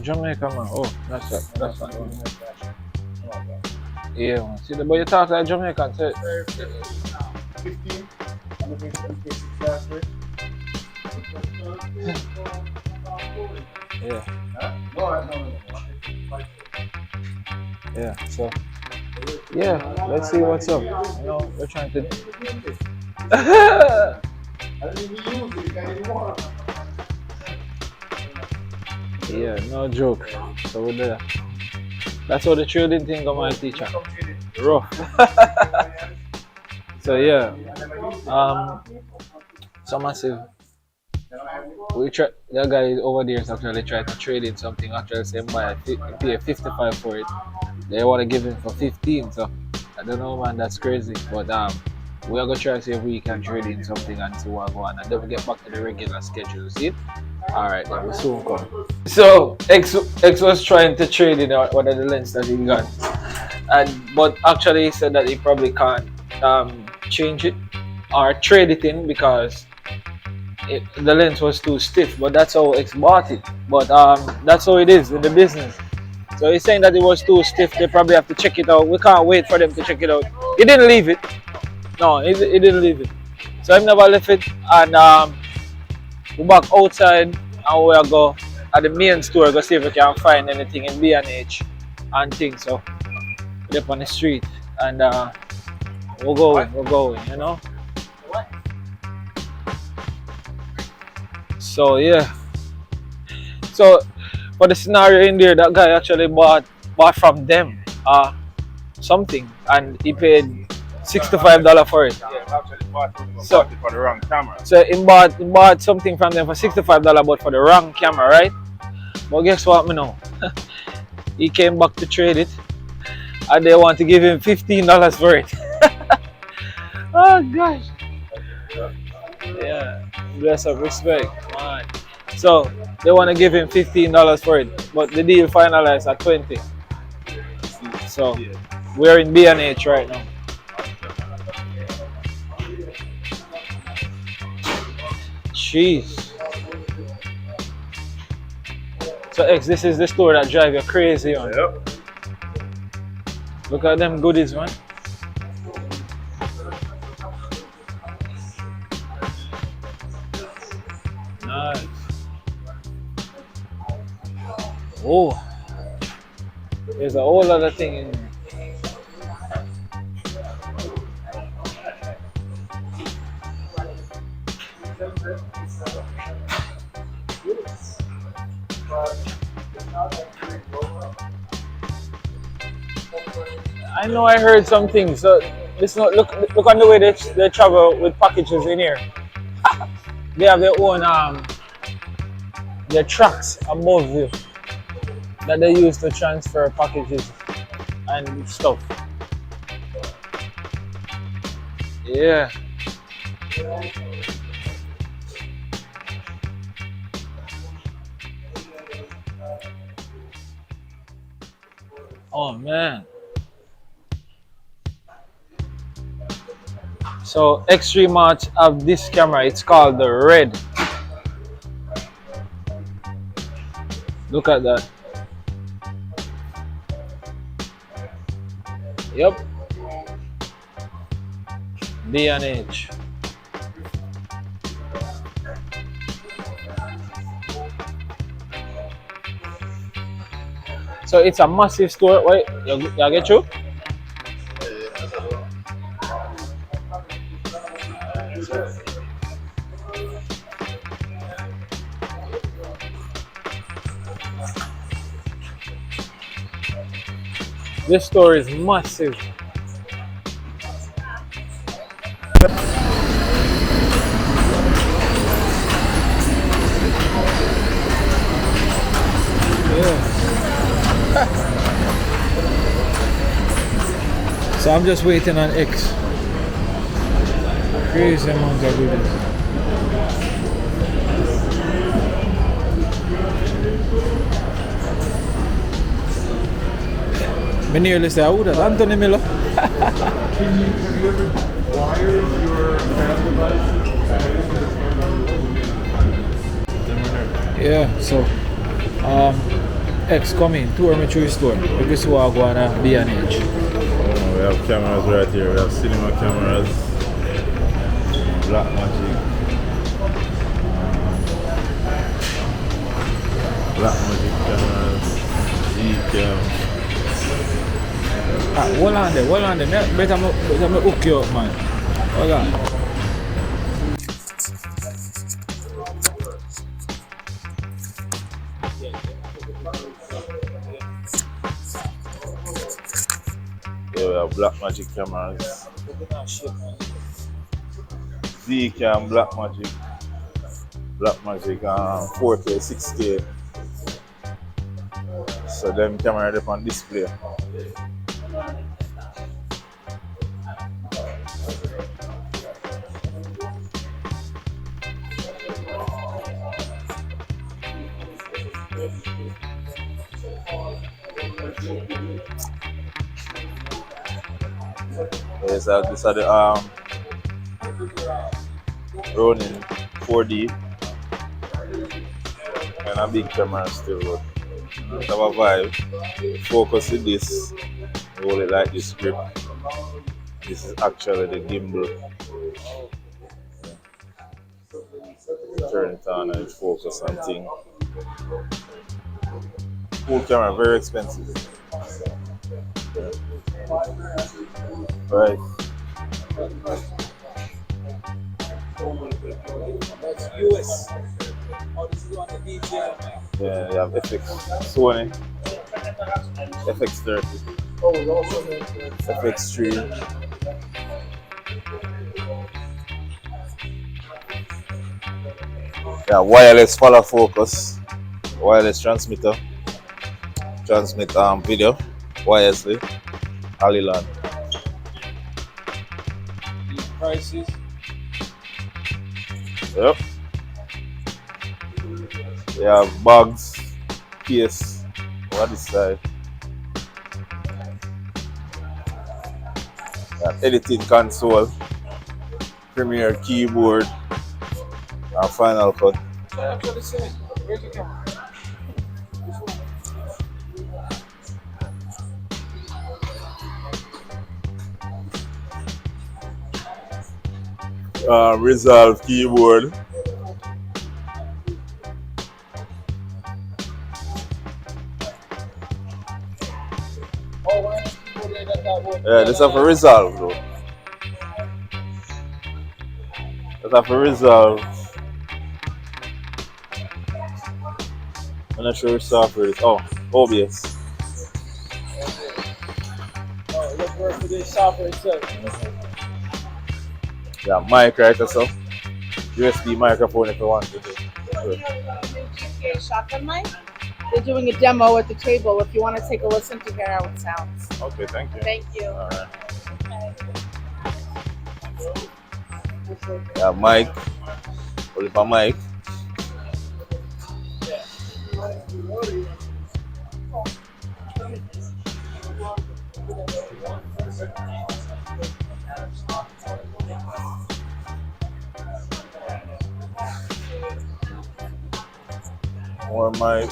Jamaica man. Oh, that's that one. Yeah man. See the boy you talk like Jamaican, say 15. yeah. No. Yeah, so yeah, let's see what's up. You know, we're trying to I didn't even use it, you can't even walk. yeah, no joke. So we're there. That's how the trading thing got my teacher. Rough. So yeah. So massive. The guy over there is actually trying to trade in something, actually saying pay 55 for it. They want to give him for 15, so I don't know man, that's crazy. But we are gonna try to see if we can trade in something and see what go on, and then we get back to the regular schedule, see? Alright, then we soon come. So X was trying to trade in one of the lens that he got. But actually he said that he probably can't change it or trade it in because the lens was too stiff, but that's how X bought it. But that's how it is in the business. So he's saying that it was too stiff, they probably have to check it out. We can't wait for them to check it out. He didn't leave it. No, he didn't leave it. So I never left it, and we back outside and we'll go at the main store, go see if we can find anything in B&H and things. So we're up on the street and we're going, you know. So yeah. So for the scenario in there, that guy actually bought from them something and he paid $65 for it. Yeah, actually bought it So- for the wrong camera. So he bought something from them for $65 but for the wrong camera, right? But guess what me know? He came back to trade it and they want to give him $15 for it. Oh gosh. Yeah, bless up, respect, man. So they want to give him $15 for it, but the deal finalized at 20. So we're in B&H right now. Jeez. So X, this is the store that drive you crazy, man. Yep. Look at them goodies, man. Nice. Oh, there's a whole other thing in here. I know I heard some things. So listen, look on the way they travel with packages in here. They have their own their trucks above you that they use to transfer packages and stuff. Yeah. Oh man. So Extreme March have this camera, it's called the Red. Look at that. Yep. D&H. So it's a massive store. Wait, you get you? This store is massive. So I'm just waiting on X. Crazy amount of goodies. I nearly say, oh, that's Anthony Miller. Have you ever wired your fan devices? Yeah, so X come in, tour me through the store. Because we are going to B&H. We have cameras right here. We have cinema cameras, Black Magic, cameras, Z-cam. Hold on there. Better me hook you up, man. Hold on. Yeah, we have Black Magic cameras, Z-cam, Black Magic 4K, 6K. So them camera up on display. Yes, these are the Vernon 4D and a big camera still. But have a vibe. Focus with this. Hold it like this grip. This is actually the gimbal. Turn it on and focus on things. Cool camera, very expensive. Right. That's US. Oh, this is on the DJ. Yeah, you have FX, Sony, FX30, FX3. Yeah, wireless follow focus, wireless transmitter, transmit video wirelessly, Alilan. Prices. Yep. We have bags, case, what is that? Editing console, Premiere keyboard, and Final Cut. Where's the camera? Resolve keyboard. Yeah, this have a resolve though. This have a resolve. I'm not sure which software it is. Oh, OBS. Oh, let's work for this software itself. Yeah, mic right or so. USB microphone if you want to do. Shotgun mic. They're doing a demo at the table. If you want to take a listen to hear how it sounds. Okay, thank you. Thank you. Alright. Yeah, mic. Hold up a mic.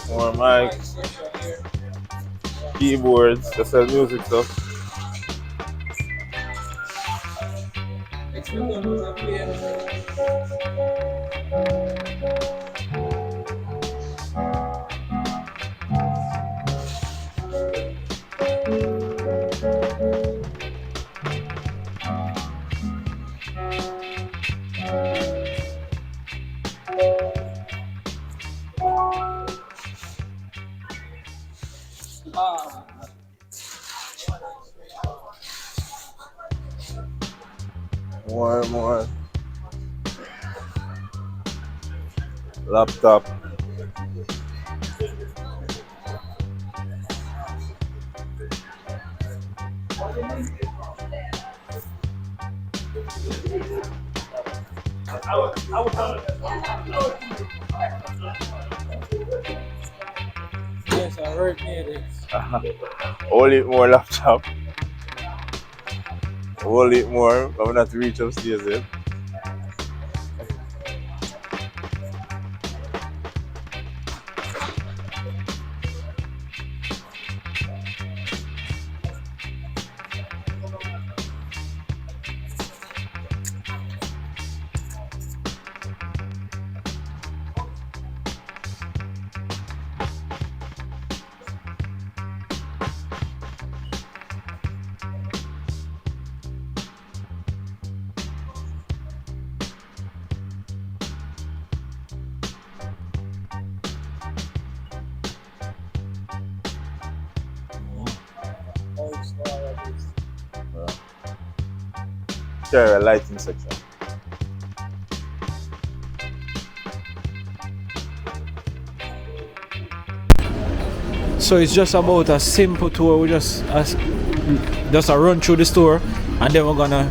More mic. Keyboards, that's the music stuff. More laptop. Yes, I heard it. Only more laptop. Only more. I'm not to reach upstairs yet. Share a lighting section. So it's just about a simple tour. We just a run through the store, and then we're gonna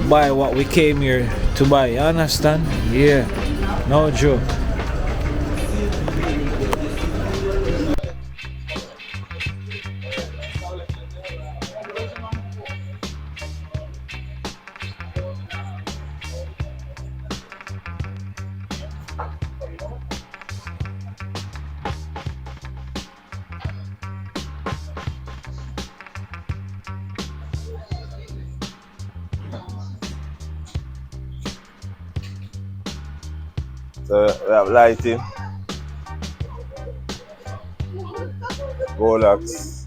buy what we came here to buy. You understand? Yeah, no joke. So we have lighting, Golax,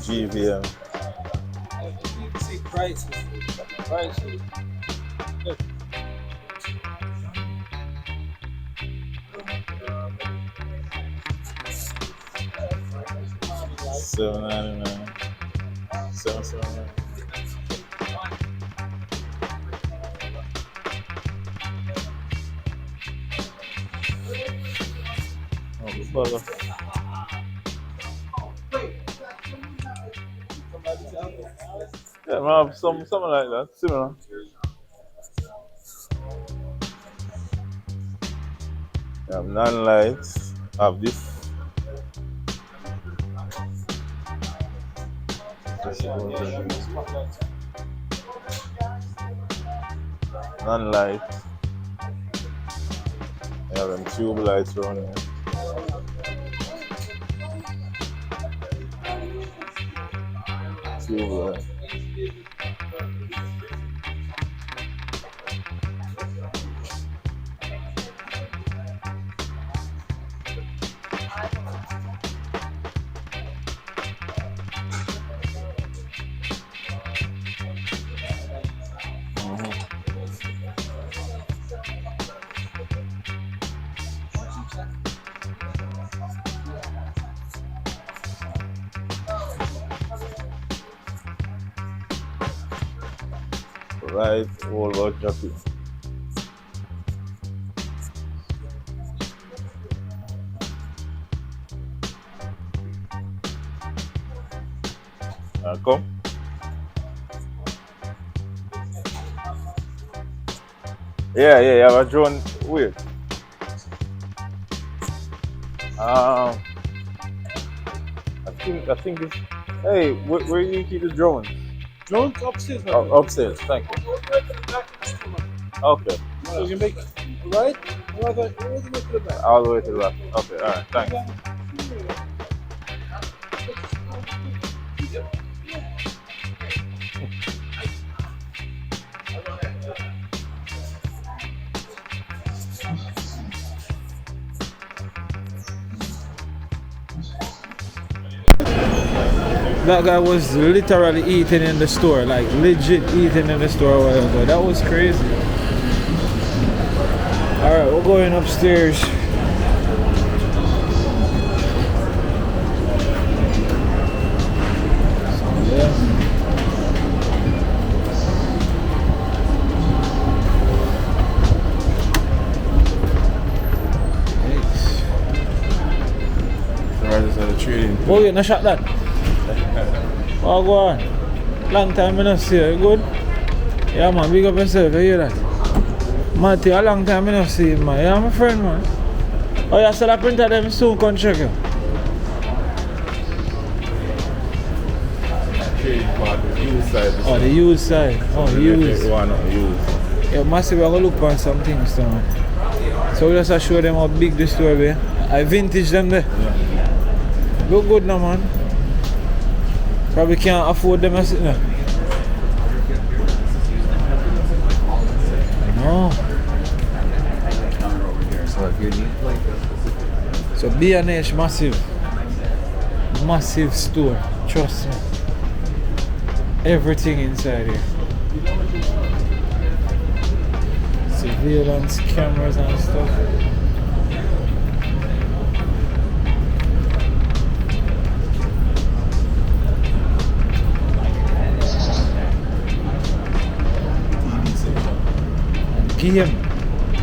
GVM. See prices. Prices. $7.99. $7.79. Oh, the bugger. Yeah, I have something like that, similar. I have non-lights. I have this. Non-light. I have them tube lights around here. Tube light. Right, all about jacket. Come. Yeah, you have a drone. Weird. I think it's. Hey, where do you keep the drone? Drone upstairs. Upstairs. Thank you. Okay. So you make right? All the way to the back. All the way to the left. Okay. All right. Thanks. That guy was literally eating in the store, like legit eating in the store a while ago. That was crazy. Alright, we're going upstairs. Oh, you no shot that? Oh, go on. Long time I not see you. Good? Yeah, man. Big up yourself. You hear that? Matty, a long time I not see you, man. Yeah, my friend, man. Oh, you still a printer them soon come check you. Oh, the used side. Oh, used. Yeah, massive. I'm going to look on some things, man. So we just show them how big the store is. I vintage them there. Yeah. Look good now, man. Probably can't afford them as now. No. So B&H massive store. Trust me. Everything inside here. Surveillance cameras and stuff. Game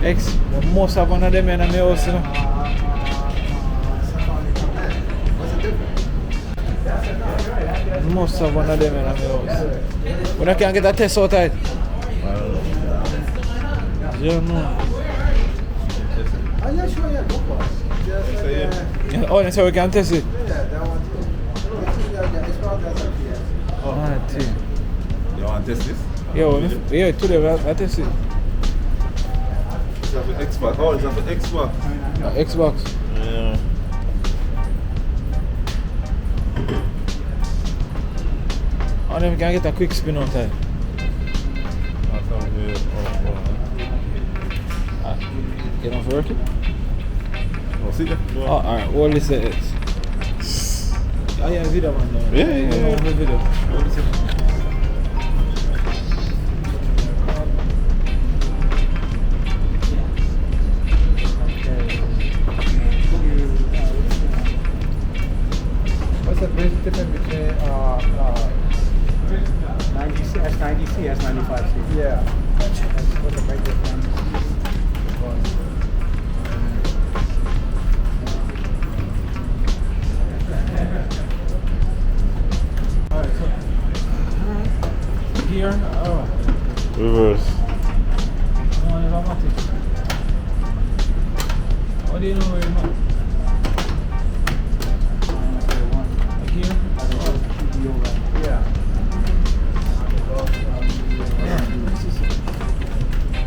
X, most of one of them in my house, you know. Most of one of them in my house. When I can't get a test out of it. You know. Oh, that's how we can test it. Oh, you want to test this? Yeah, today I test it. Xbox. Oh, it's on the Xbox. Xbox. Yeah. Oh, then we can get a quick spin on time. You don't work it? Oh, see that? Oh, alright. What is it? Oh, yeah, video man. Yeah. Video. What is it? What's the basic difference between S90C, S95C? Yeah. What's the big difference? Alright, so here, reverse. No, it's automatic. What do you know where you're not? Here?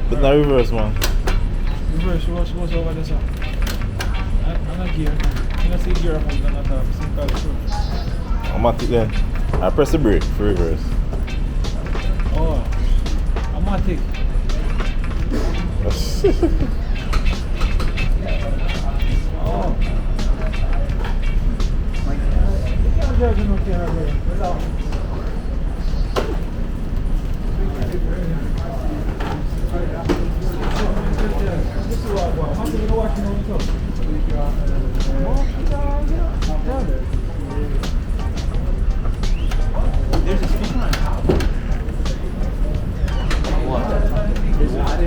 But not reverse, man. Reverse, what's over this one? I'm not gear. I'm not see gear up on the Automatic then. I press the brake for reverse. Oh, automatic. Oh.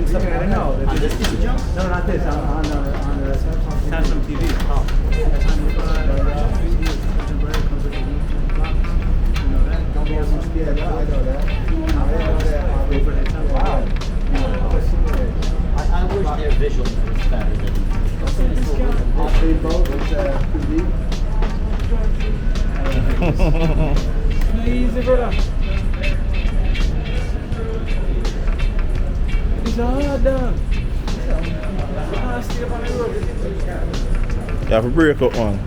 doing something I don't know. On this piece of junk? No, not this. On the Samsung TV. Oh. I wish their visual was better than easy, brother. It's hard, dog. Stay on the road. You have to break up one.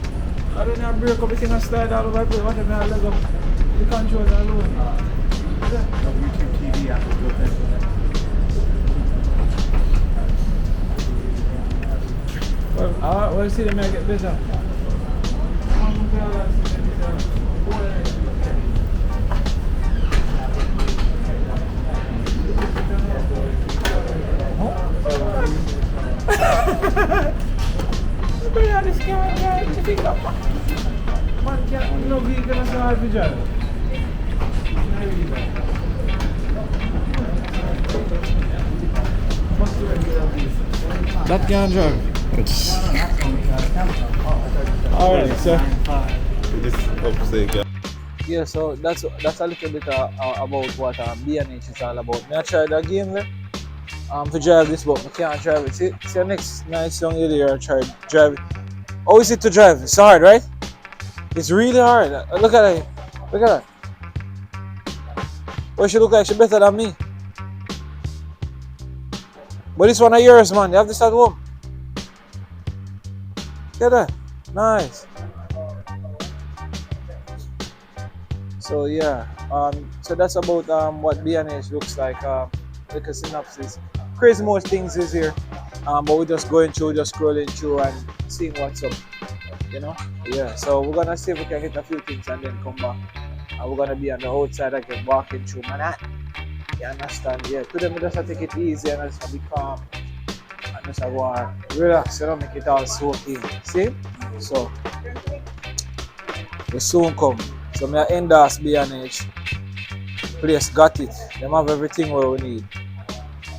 I don't have break up the thing and slide all over the place. What if I let go? The controls are low. YouTube TV after built in. Well, we'll see them make it better. This camera guy, you think that man can't, no vehicle is hard to drive. That can't drive. Alright, so yeah, so that's a little bit about what B&H is all about. I tried a game there to drive this, but I can't drive it. See the next nice young lady here tried drive it. How is it to drive? It's hard, right? It's really hard. Look at it. Look at that. Well, she look like she's better than me. But this one of yours, man. You have this at home. Look at that. Nice. So yeah. So that's about what B&H looks like. Like a synopsis. Crazy most things is here. But we're just going through, just scrolling through and seeing what's up, you know. Yeah, so we're gonna see if we can get a few things and then come back, and we're gonna be on the outside again walking through Manhattan. You understand? Yeah, today we just have to take it easy and just be calm and just go and relax, you know, make it all soak in. See? So we soon come. So me end us B&H place got it. Them have everything where we need.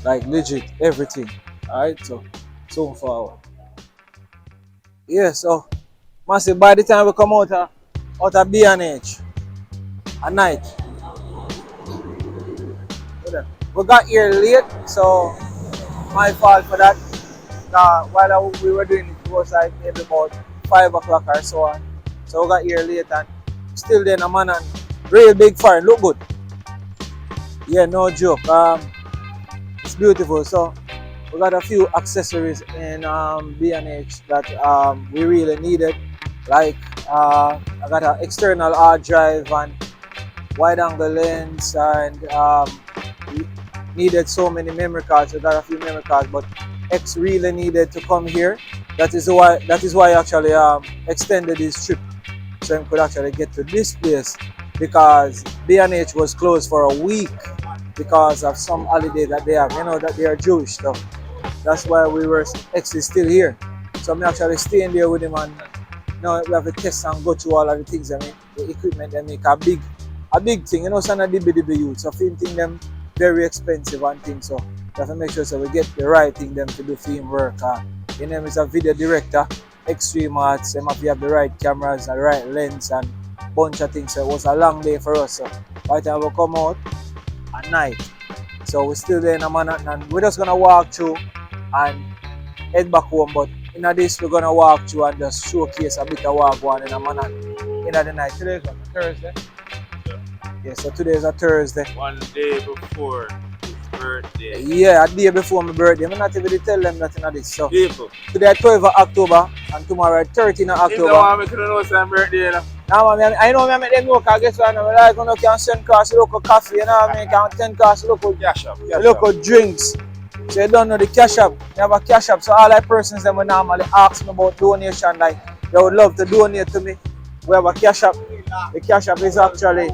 Like legit everything. Alright, so soon forward. Yeah, so massive by the time we come out of B&H at night. We got here late, so my fault for that. While we were doing it, it was like maybe about 5 o'clock or so on. So we got here late and still then a man and real big fire, look good. Yeah, no joke. It's beautiful. So we got a few accessories in B&H that we really needed. Like I got an external hard drive and wide angle lens, and we needed so many memory cards. We got a few memory cards, but X really needed to come here. That is why I actually extended his trip, so he could actually get to this place, because B&H was closed for a week because of some holiday that they have. You know that they are Jewish stuff. That's why X is still here. So I'm actually staying there with him, and now we have to test and go through all of the things. I mean, the equipment they make a big thing. You know, some of the DB youth, so think them very expensive and things. So we have to make sure so we get the right thing them to do film work. His name is a video director, extreme arts. They have to have the right cameras, the right lens, and bunch of things. So it was a long day for us. So by the time we come out at night, so we're still there in Manhattan, and we're just gonna walk through and head back home. But in this, we're gonna walk through and just showcase a bit of walk one in Manhattan in the night. Today is Thursday. Yeah, so today is a Thursday. One day before his birthday. Yeah, a day before my birthday. I'm not even tell them nothing of this. So People. today is 12th of October and tomorrow is 13th of October. You don't want me to know some birthday, you know? Nah, man, I know I make them know, because guess what, I like when you can send cars to local coffee, you know what I mean? Can 10 cars to local drinks. So you don't know the cash app. You have a cash app. So all the persons that would normally ask me about donation, like they would love to donate to me. We have a cash app. The cash app is actually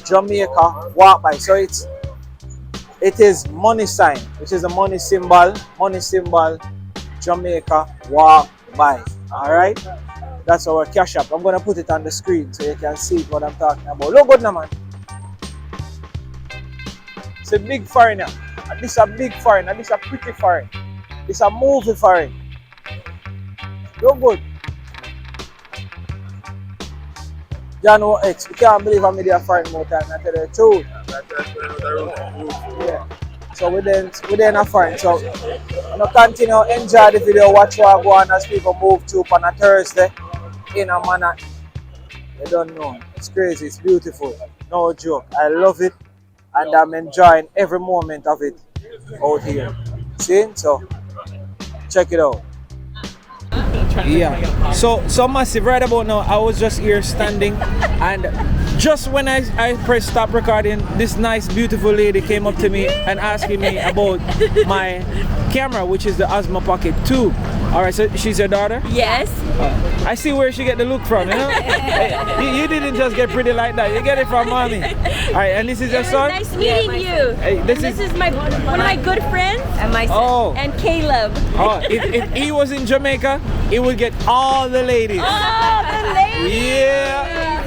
Jamaica walk by. So it is money sign, which is a money symbol, Jamaica walk by. Alright? That's our cash app. I'm gonna put it on the screen so you can see what I'm talking about. Look good now, man. It's a big foreigner. And this a big foreign. And this a pretty foreign. This a movie foreign. You're good. John X, we can't believe I made a foreign more time. I tell you the truth. Yeah. So we then a foreign. So I'm gonna continue enjoy the video, watch what I go on as people move to on a Thursday in a manner. You don't know. It's crazy, it's beautiful. No joke. I love it and I'm enjoying every moment of it out here. See? So check it out. Yeah. So massive right about now. I was just here standing and just when I pressed stop recording, this nice beautiful lady came up to me and asking me about my camera, which is the OSMO Pocket 2. Alright, so she's your daughter? Yes. I see where she get the look from, you know? you didn't just get pretty like that, you get it from mommy. Alright, and this is your son? Nice meeting you. Hey, this is my one of my good friends and my son. Oh. And Caleb. Oh, if he was in Jamaica, he would get all the ladies. Oh, the ladies!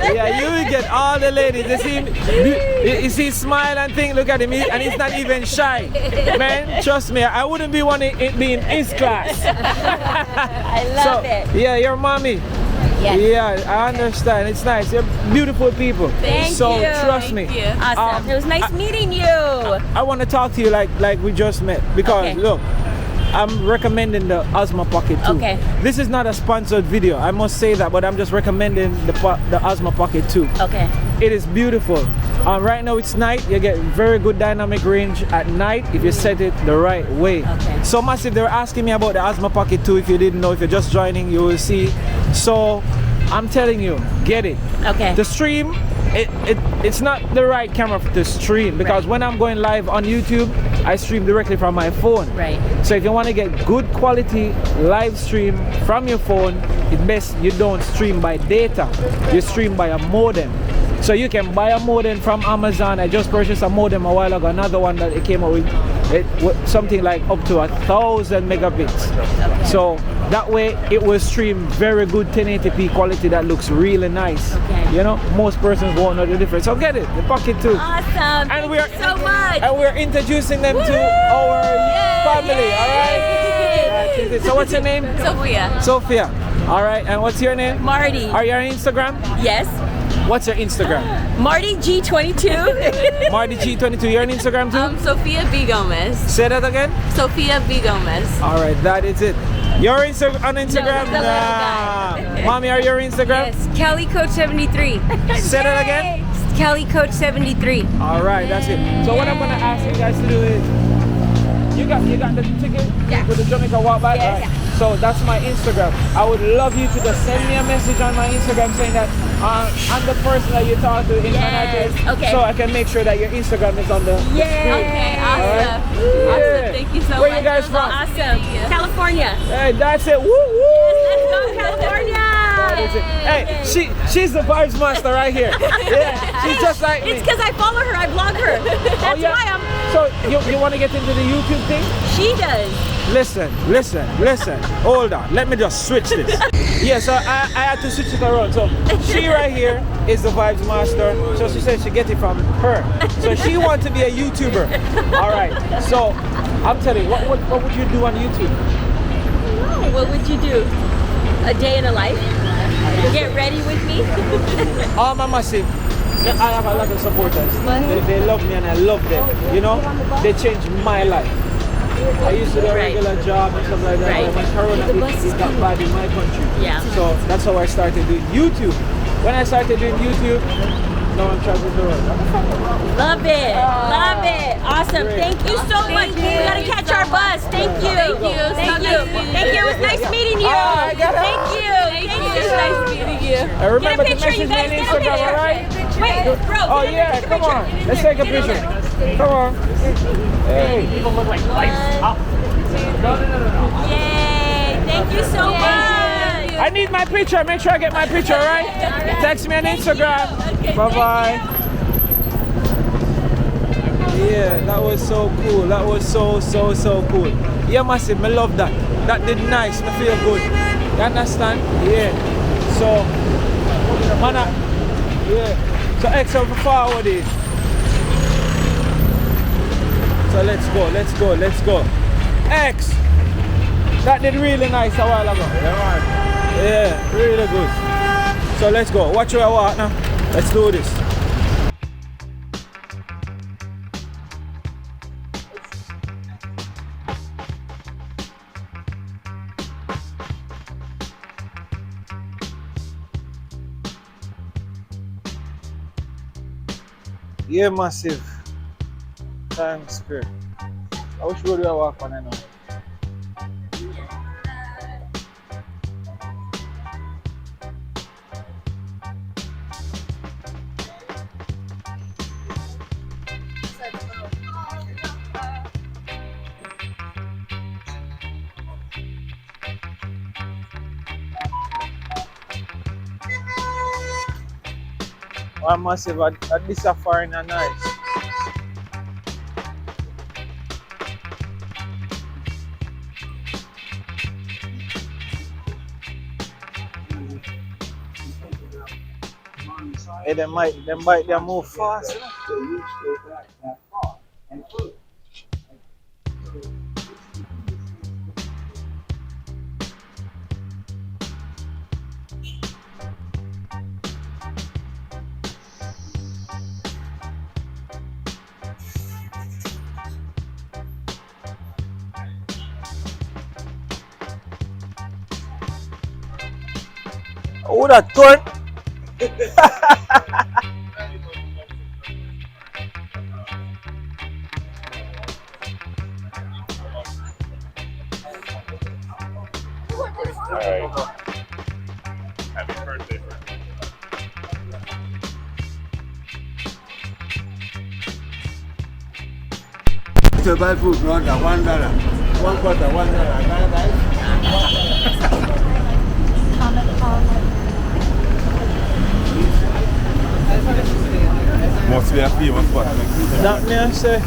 Yeah, you will get all the ladies. You see smile and think, look at him, and he's not even shy. Man, trust me, I wouldn't be one to be in his class. I love it. Yeah, your mommy. Yes. Yeah, I understand. It's nice. You're beautiful people. Thank you. So trust me. Awesome. It was nice meeting you. I want to talk to you like we just met because look, I'm recommending the OSMO Pocket 2. Okay. This is not a sponsored video, I must say that, but I'm just recommending the OSMO Pocket 2. Okay. It is beautiful. Right now it's night. You get very good dynamic range at night if you set it the right way. Okay. So massive, they were asking me about the OSMO Pocket 2. If you didn't know, if you're just joining, you will see. So I'm telling you, get it. Okay. The stream, it's not the right camera to stream because when I'm going live on YouTube, I stream directly from my phone. Right. So if you want to get good quality live stream from your phone, it's best you don't stream by data. You stream by a modem. So you can buy a modem from Amazon. I just purchased a modem a while ago, another one that it came out with something like up to 1,000 megabits. Okay. So that way it will stream very good 1080p quality that looks really nice. Okay. You know, most persons won't know the difference. So get it, the Pocket 2. Awesome. Thank you so much. And we're introducing them to our family, alright? So what's your name? Sophia. Sophia. Alright, and what's your name? Marty. Are you on Instagram? Yes. What's your Instagram? Marty G22. Marty G22. You're on Instagram too? Sophia B. Gomez. Say that again? Sophia B. Gomez. Alright, that is it. You're on Instagram? No, nah. Mommy, are you on Instagram? Yes. Kelly Coach 73. Say that again? Kelly Coach 73. Alright, that's it. So what I'm gonna ask you guys to do is you got the ticket with the Jamaica walk back? Yes. Right. So that's my Instagram. I would love you to just send me a message on my Instagram saying that I'm the person that you talk to in United. Okay. So I can make sure that your Instagram is on the screen. Okay, awesome. Awesome. Thank you so much. Where you guys from? Awesome. California. Hey, that's it. Woo woo. Let's go California. Hey, she's the vibes master right here. Yeah, she's just like me. It's because I follow her, I blog her. That's why I'm... So you want to get into the YouTube thing? She does. Listen. Hold on. Let me just switch this. Yeah, so I had to switch it around. So she right here is the vibes master. So she said she get it from her. So she wants to be a YouTuber. All right. So I'm telling you, what would you do on YouTube? Oh, what would you do? A day in a life? Get ready with me? Oh, my massive. I have a lot of supporters. They love me and I love them. You know, they changed my life. I used to do a regular job and stuff like that. Right. When Corona got bad in my country. Yeah. So that's how I started doing YouTube. When I started doing YouTube, now I'm traveling the world. Love it. Love it. Awesome. Great. Thank you so much. We gotta catch our bus. Thank you. Thank you. It was nice meeting you. I got it. Thank you. It was nice meeting you. I remember Get a to picture, you message me guys. on Get a Instagram, picture. alright? Wait, bro. Oh yeah, come on. Let's take a picture. Come on. Hey. People look like lights up. No. Yay. Thank you so much. I need my picture. Make sure I get my picture, alright? Text me on Instagram. Bye-bye. Yeah, that was so cool. That was so cool. Yeah, massive. I love that. That did nice. I feel good. You understand? Yeah. So, man, yeah. So, extra forward it. So let's go, let's go, let's go. X! That did really nice a while ago. Yeah, really good. So let's go. Watch where I walk now. Let's do this. Yeah, massive. Times Square. I wish we would walk on it now. One massive at this safari and nice. Hey, they move fast. Oh, that turn. Alright. Happy birthday, bro. To buy food, $1, $1. 1 quarter, $1. Must be a famous spot. That me I say.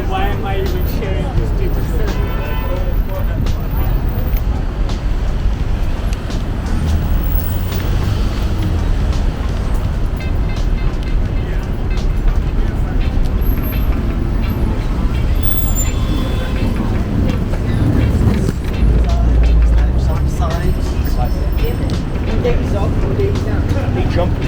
Why am I even sharing this people's story? He jumped.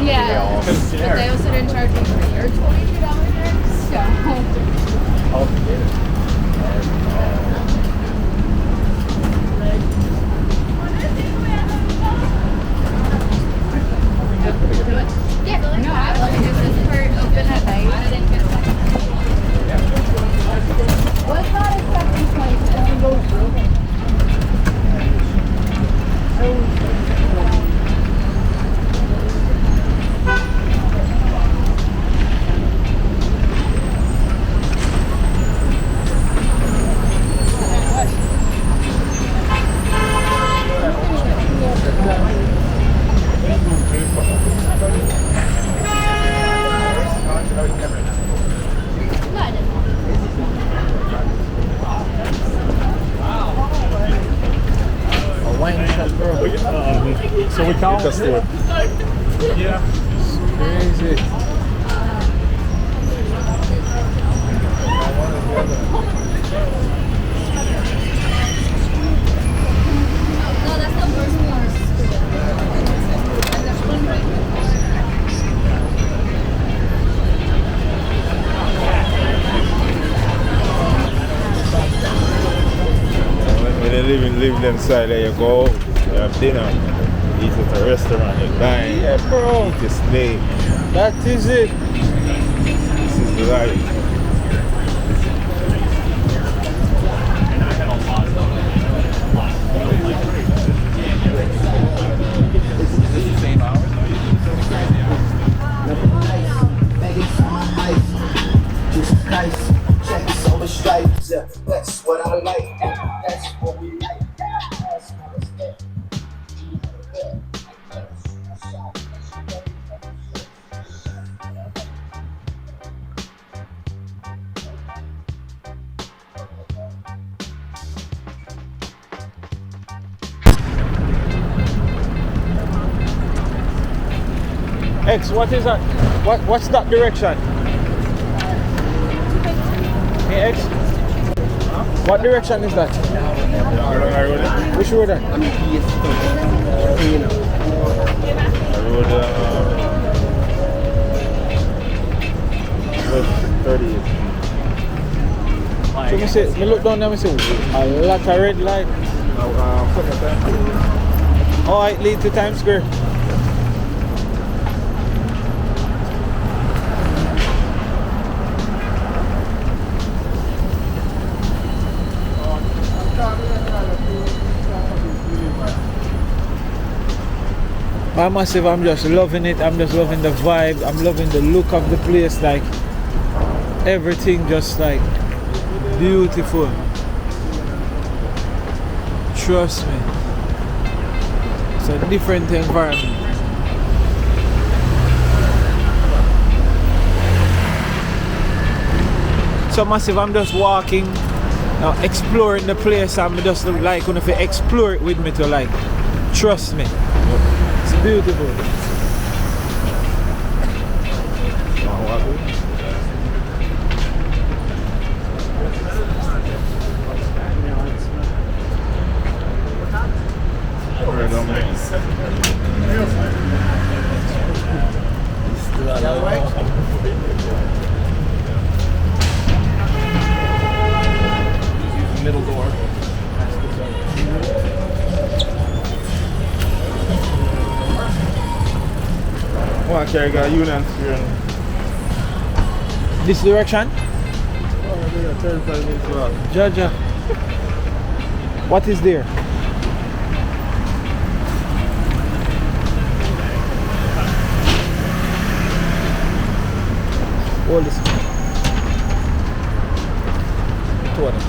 Yeah, but they also didn't charge me for your $22 drink, so. Yeah, no, I love it. This part open at night. What's not expecting 20 cents? So we count? Yeah. Crazy. No, that's the worst part. When they live them side, there you go. You have dinner. Eat at a restaurant. You dine. Yeah, bro. Eat a steak. That is it. This is the life. This is the same X, what is that? What's that direction? Hey X, what direction is that? Which road? That? Road 38. So me say, me look down there and say, a lot of red light. Oh, it lead to Times Square. But massive, I'm just loving it. I'm just loving the vibe. I'm loving the look of the place. Like everything, just like beautiful. Trust me. It's a different environment. So massive, I'm just walking, exploring the place. I'm just like going to explore it with me to like, trust me. It's beautiful. Middle door. Come on, Kerry, got Union here. This direction? Jaja. What is there? All this. Two of them.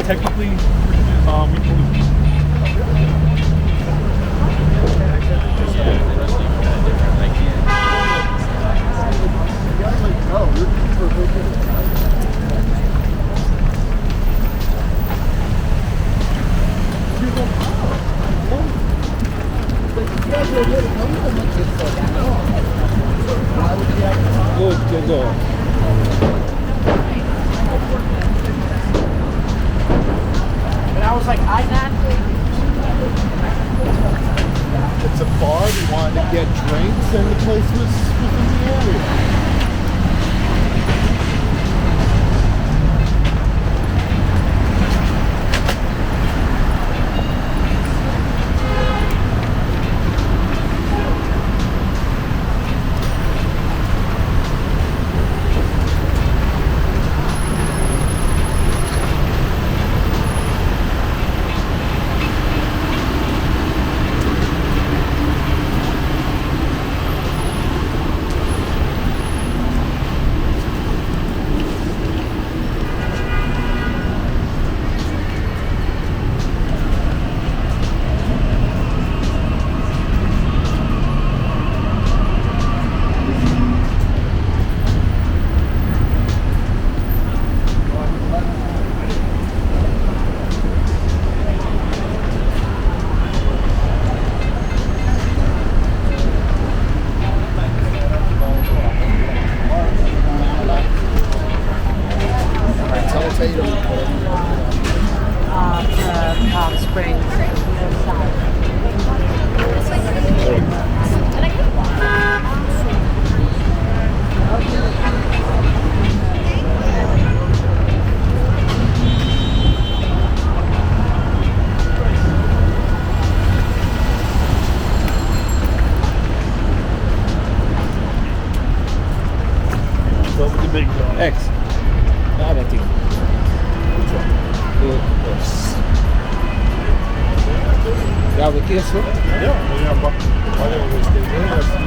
Technically, Good to go. And I was like, it's a bar. We wanted to get drinks, and the place was within the area. X. The other thing. Which one? Yes. You have a case for? Yeah, but whatever we still doing, that's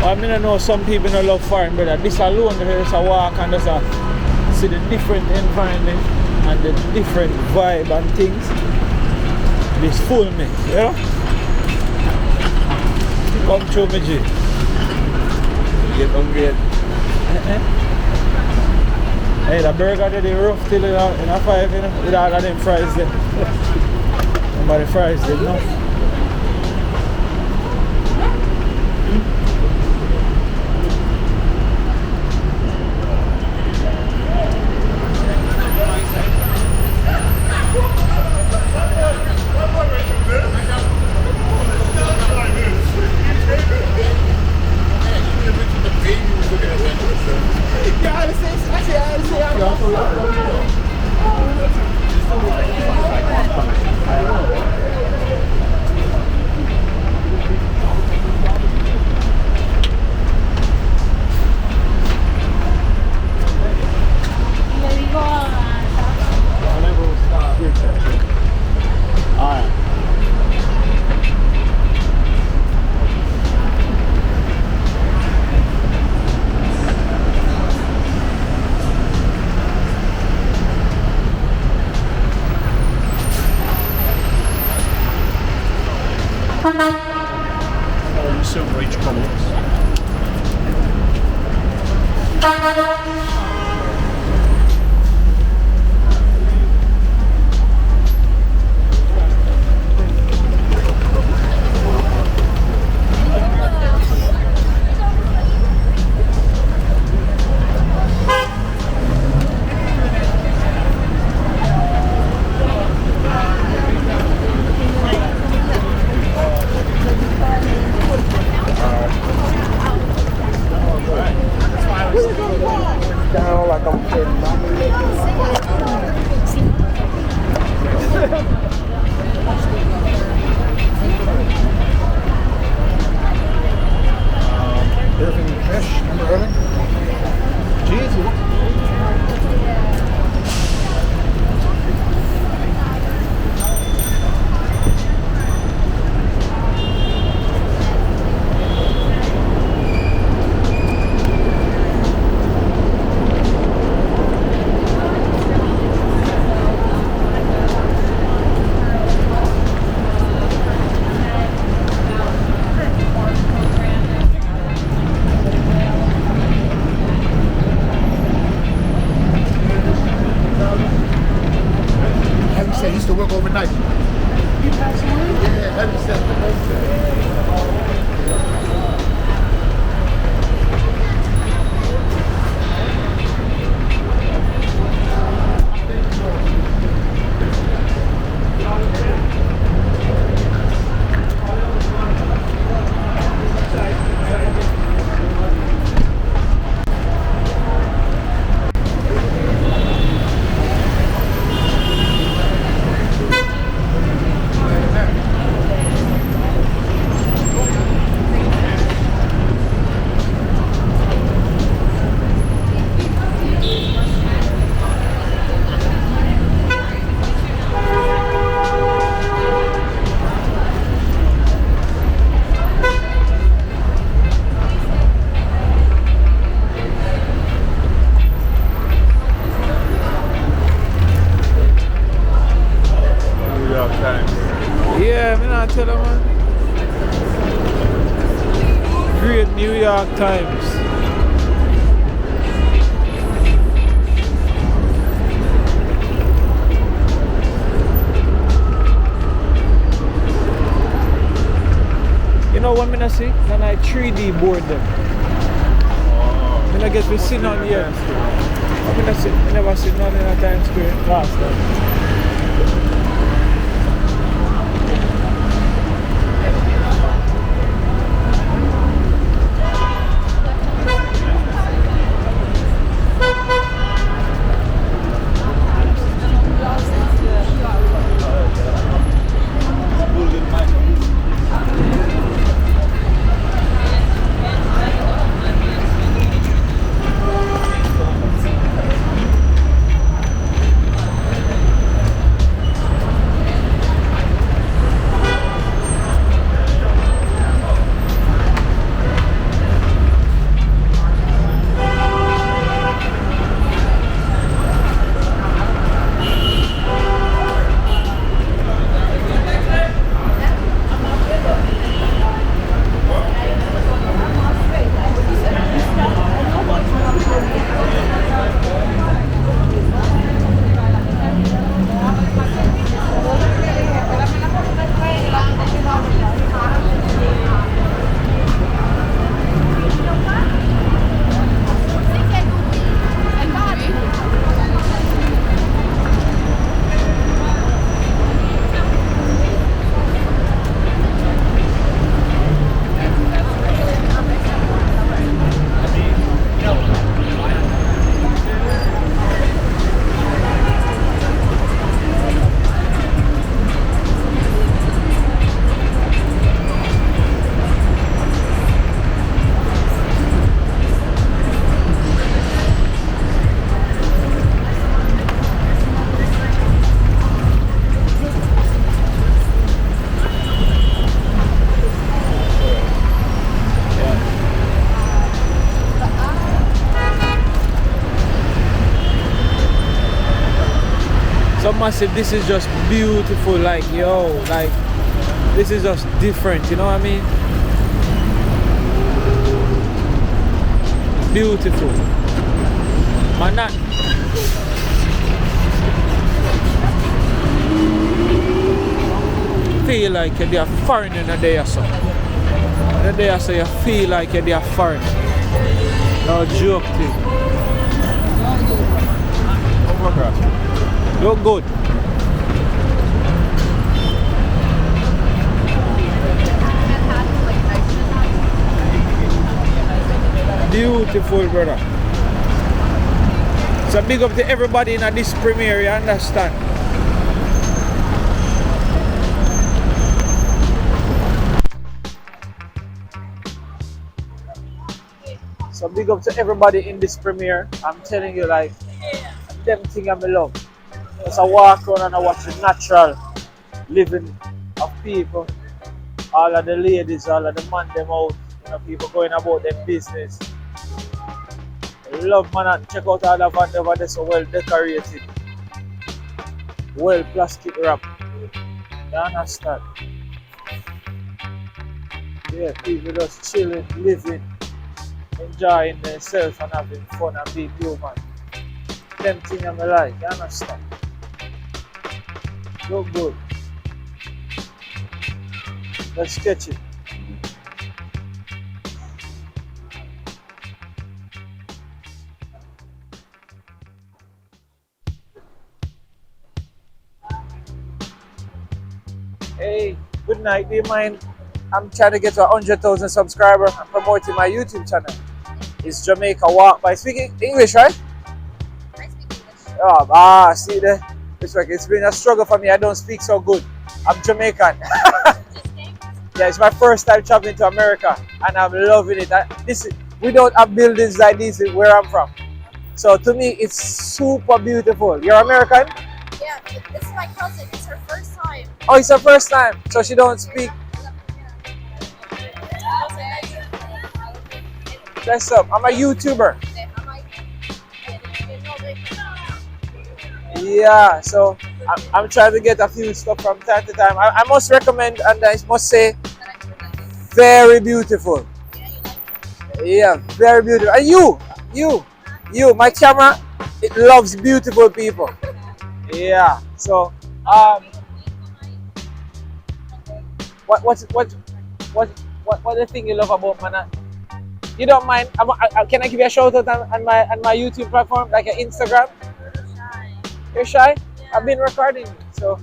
I mean, I know some people don't love foreign, brother. This alone, there's a walk and just a see the different environment and the different vibe and things. This fool me, you know? Come through me, G. Get hungry. Hey, the burger did rough till in a 5, you know, with all of them fries there. Somebody fries there, no? Silver each comments. Everything fresh, remember early? I tell you, man? Great New York Times. You know what I see? Can I 3D board them? When I get to see none here. I never see none in a Times Square last time. Massive, this is just beautiful, like yo, like this is just different, you know what I mean? Beautiful. Man, that feel like you're foreign in a day or so. In a day or so you feel like you're foreign. No joke thing. Look good. Beautiful, brother. So big up to everybody in this premiere, you understand? So big up to everybody in this premiere. I'm telling you, like, them thing I love. As I walk around and I watch the natural living of people. All of the ladies, all of the man them out, you know, people going about their business. I love, man, and check out all the van over there, so well decorated. Well plastic wrap. You understand? Yeah, people just chilling, living, enjoying themselves and having fun and being human. Them things I like, you understand? Look good. Let's sketch it. Hey, good night. Do you mind? I'm trying to get to 100,000 subscribers. I'm promoting my YouTube channel. It's Jamaica Walk by speaking English, right? I speak English. Oh, see there. It's been a struggle for me. I don't speak so good. I'm Jamaican. Yeah, it's my first time traveling to America, and I'm loving it. We don't have buildings like this where I'm from. So to me, it's super beautiful. You're American? Yeah, this is my cousin. It's her first time. Oh, it's her first time. So she don't speak. Bless up. I'm a YouTuber. Yeah, so I'm trying to get a few stuff from time to time. I must recommend, and I must say, very beautiful. Yeah, very beautiful. And you, my camera, it loves beautiful people. Yeah. So, what's the thing you love about Manhattan? You don't mind? Can I give you a shout out on my YouTube platform, like an Instagram? You're shy? Yeah. I've been recording you, so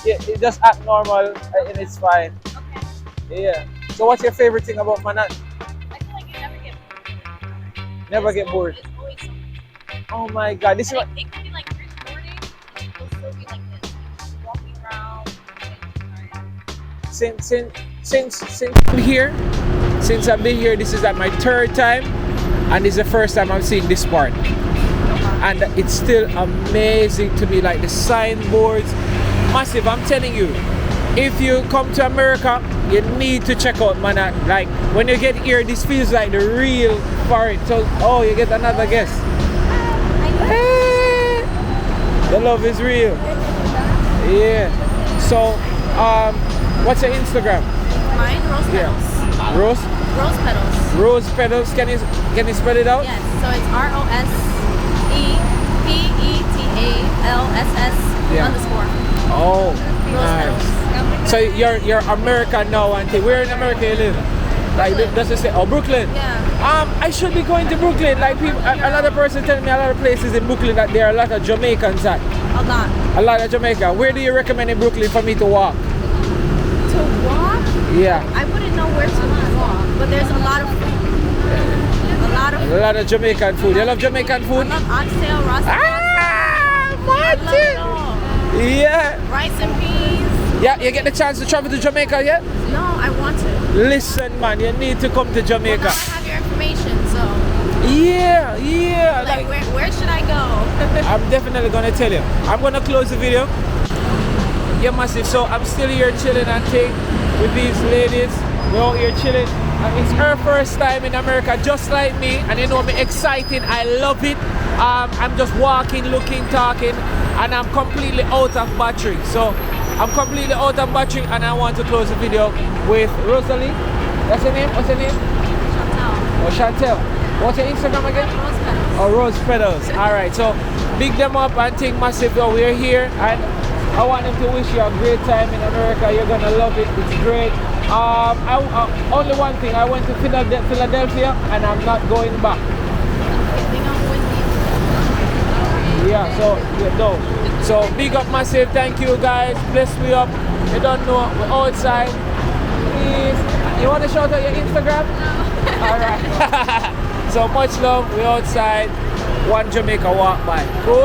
yeah, you just act normal and it's fine. Okay. Yeah. So what's your favorite thing about Manhattan? I feel like you never get bored. Never get bored. It's always something. Oh my God, this is what. It could be like 3 morning, and it'll still be like this. Just walking around. Since I'm here, since I've been here, this is like my 3rd time, and this is the first time I'm seeing this part. And it's still amazing to me, like the signboards, massive. I'm telling you, if you come to America, you need to check out Manhattan. Like when you get here, this feels like the real foreign. So, oh, you get another guest. Hey, the love is real. Yeah. So, what's your Instagram? Mine, Rose Petals. Yeah. Rose Petals. Rose Petals. Can you spell it out? Yes. So it's ROSEPETALSS _. Oh, nice. So you're American now, auntie. Where in America you live? Like, does it say? Oh, Brooklyn. Yeah. I should be going to Brooklyn. Like people, another person telling me a lot of places in Brooklyn that there are a lot of Jamaicans at. A lot of Jamaica. Where do you recommend in Brooklyn for me to walk? To walk? Yeah. I wouldn't know where to walk, but there's a lot of food. A lot of Jamaican food. You love Jamaican food? I love oxtail, rasta. Yeah. Rice and peas. Yeah, you get the chance to travel to Jamaica yet? No, I want to. Listen, man, you need to come to Jamaica. Well, now I have your information, so. Yeah. Like where should I go? I'm definitely gonna tell you. I'm gonna close the video. Yeah, massive. So I'm still here chilling and thing with these ladies. We're out here chilling. It's her first time in America, just like me, and you know me excited. I love it. I'm just walking, looking, talking, and I'm completely out of battery. So I'm completely out of battery, and I want to close the video with Rosalie. That's her name? What's her name? Chantel. Oh, Chantel. What's your Instagram again? Rose Petals. Oh, Rose Petals. All right. So big them up and think massive. Oh, we're here, and I want them to wish you a great time in America. You're gonna love it. It's great. Only one thing. I went to Philadelphia, and I'm not going back. Yeah. So big up massive. Thank you guys. Bless me up. You don't know we're outside. Please. You want to shout out your Instagram? No. All right. So much love. We're outside. One Jamaica walk by. Cool.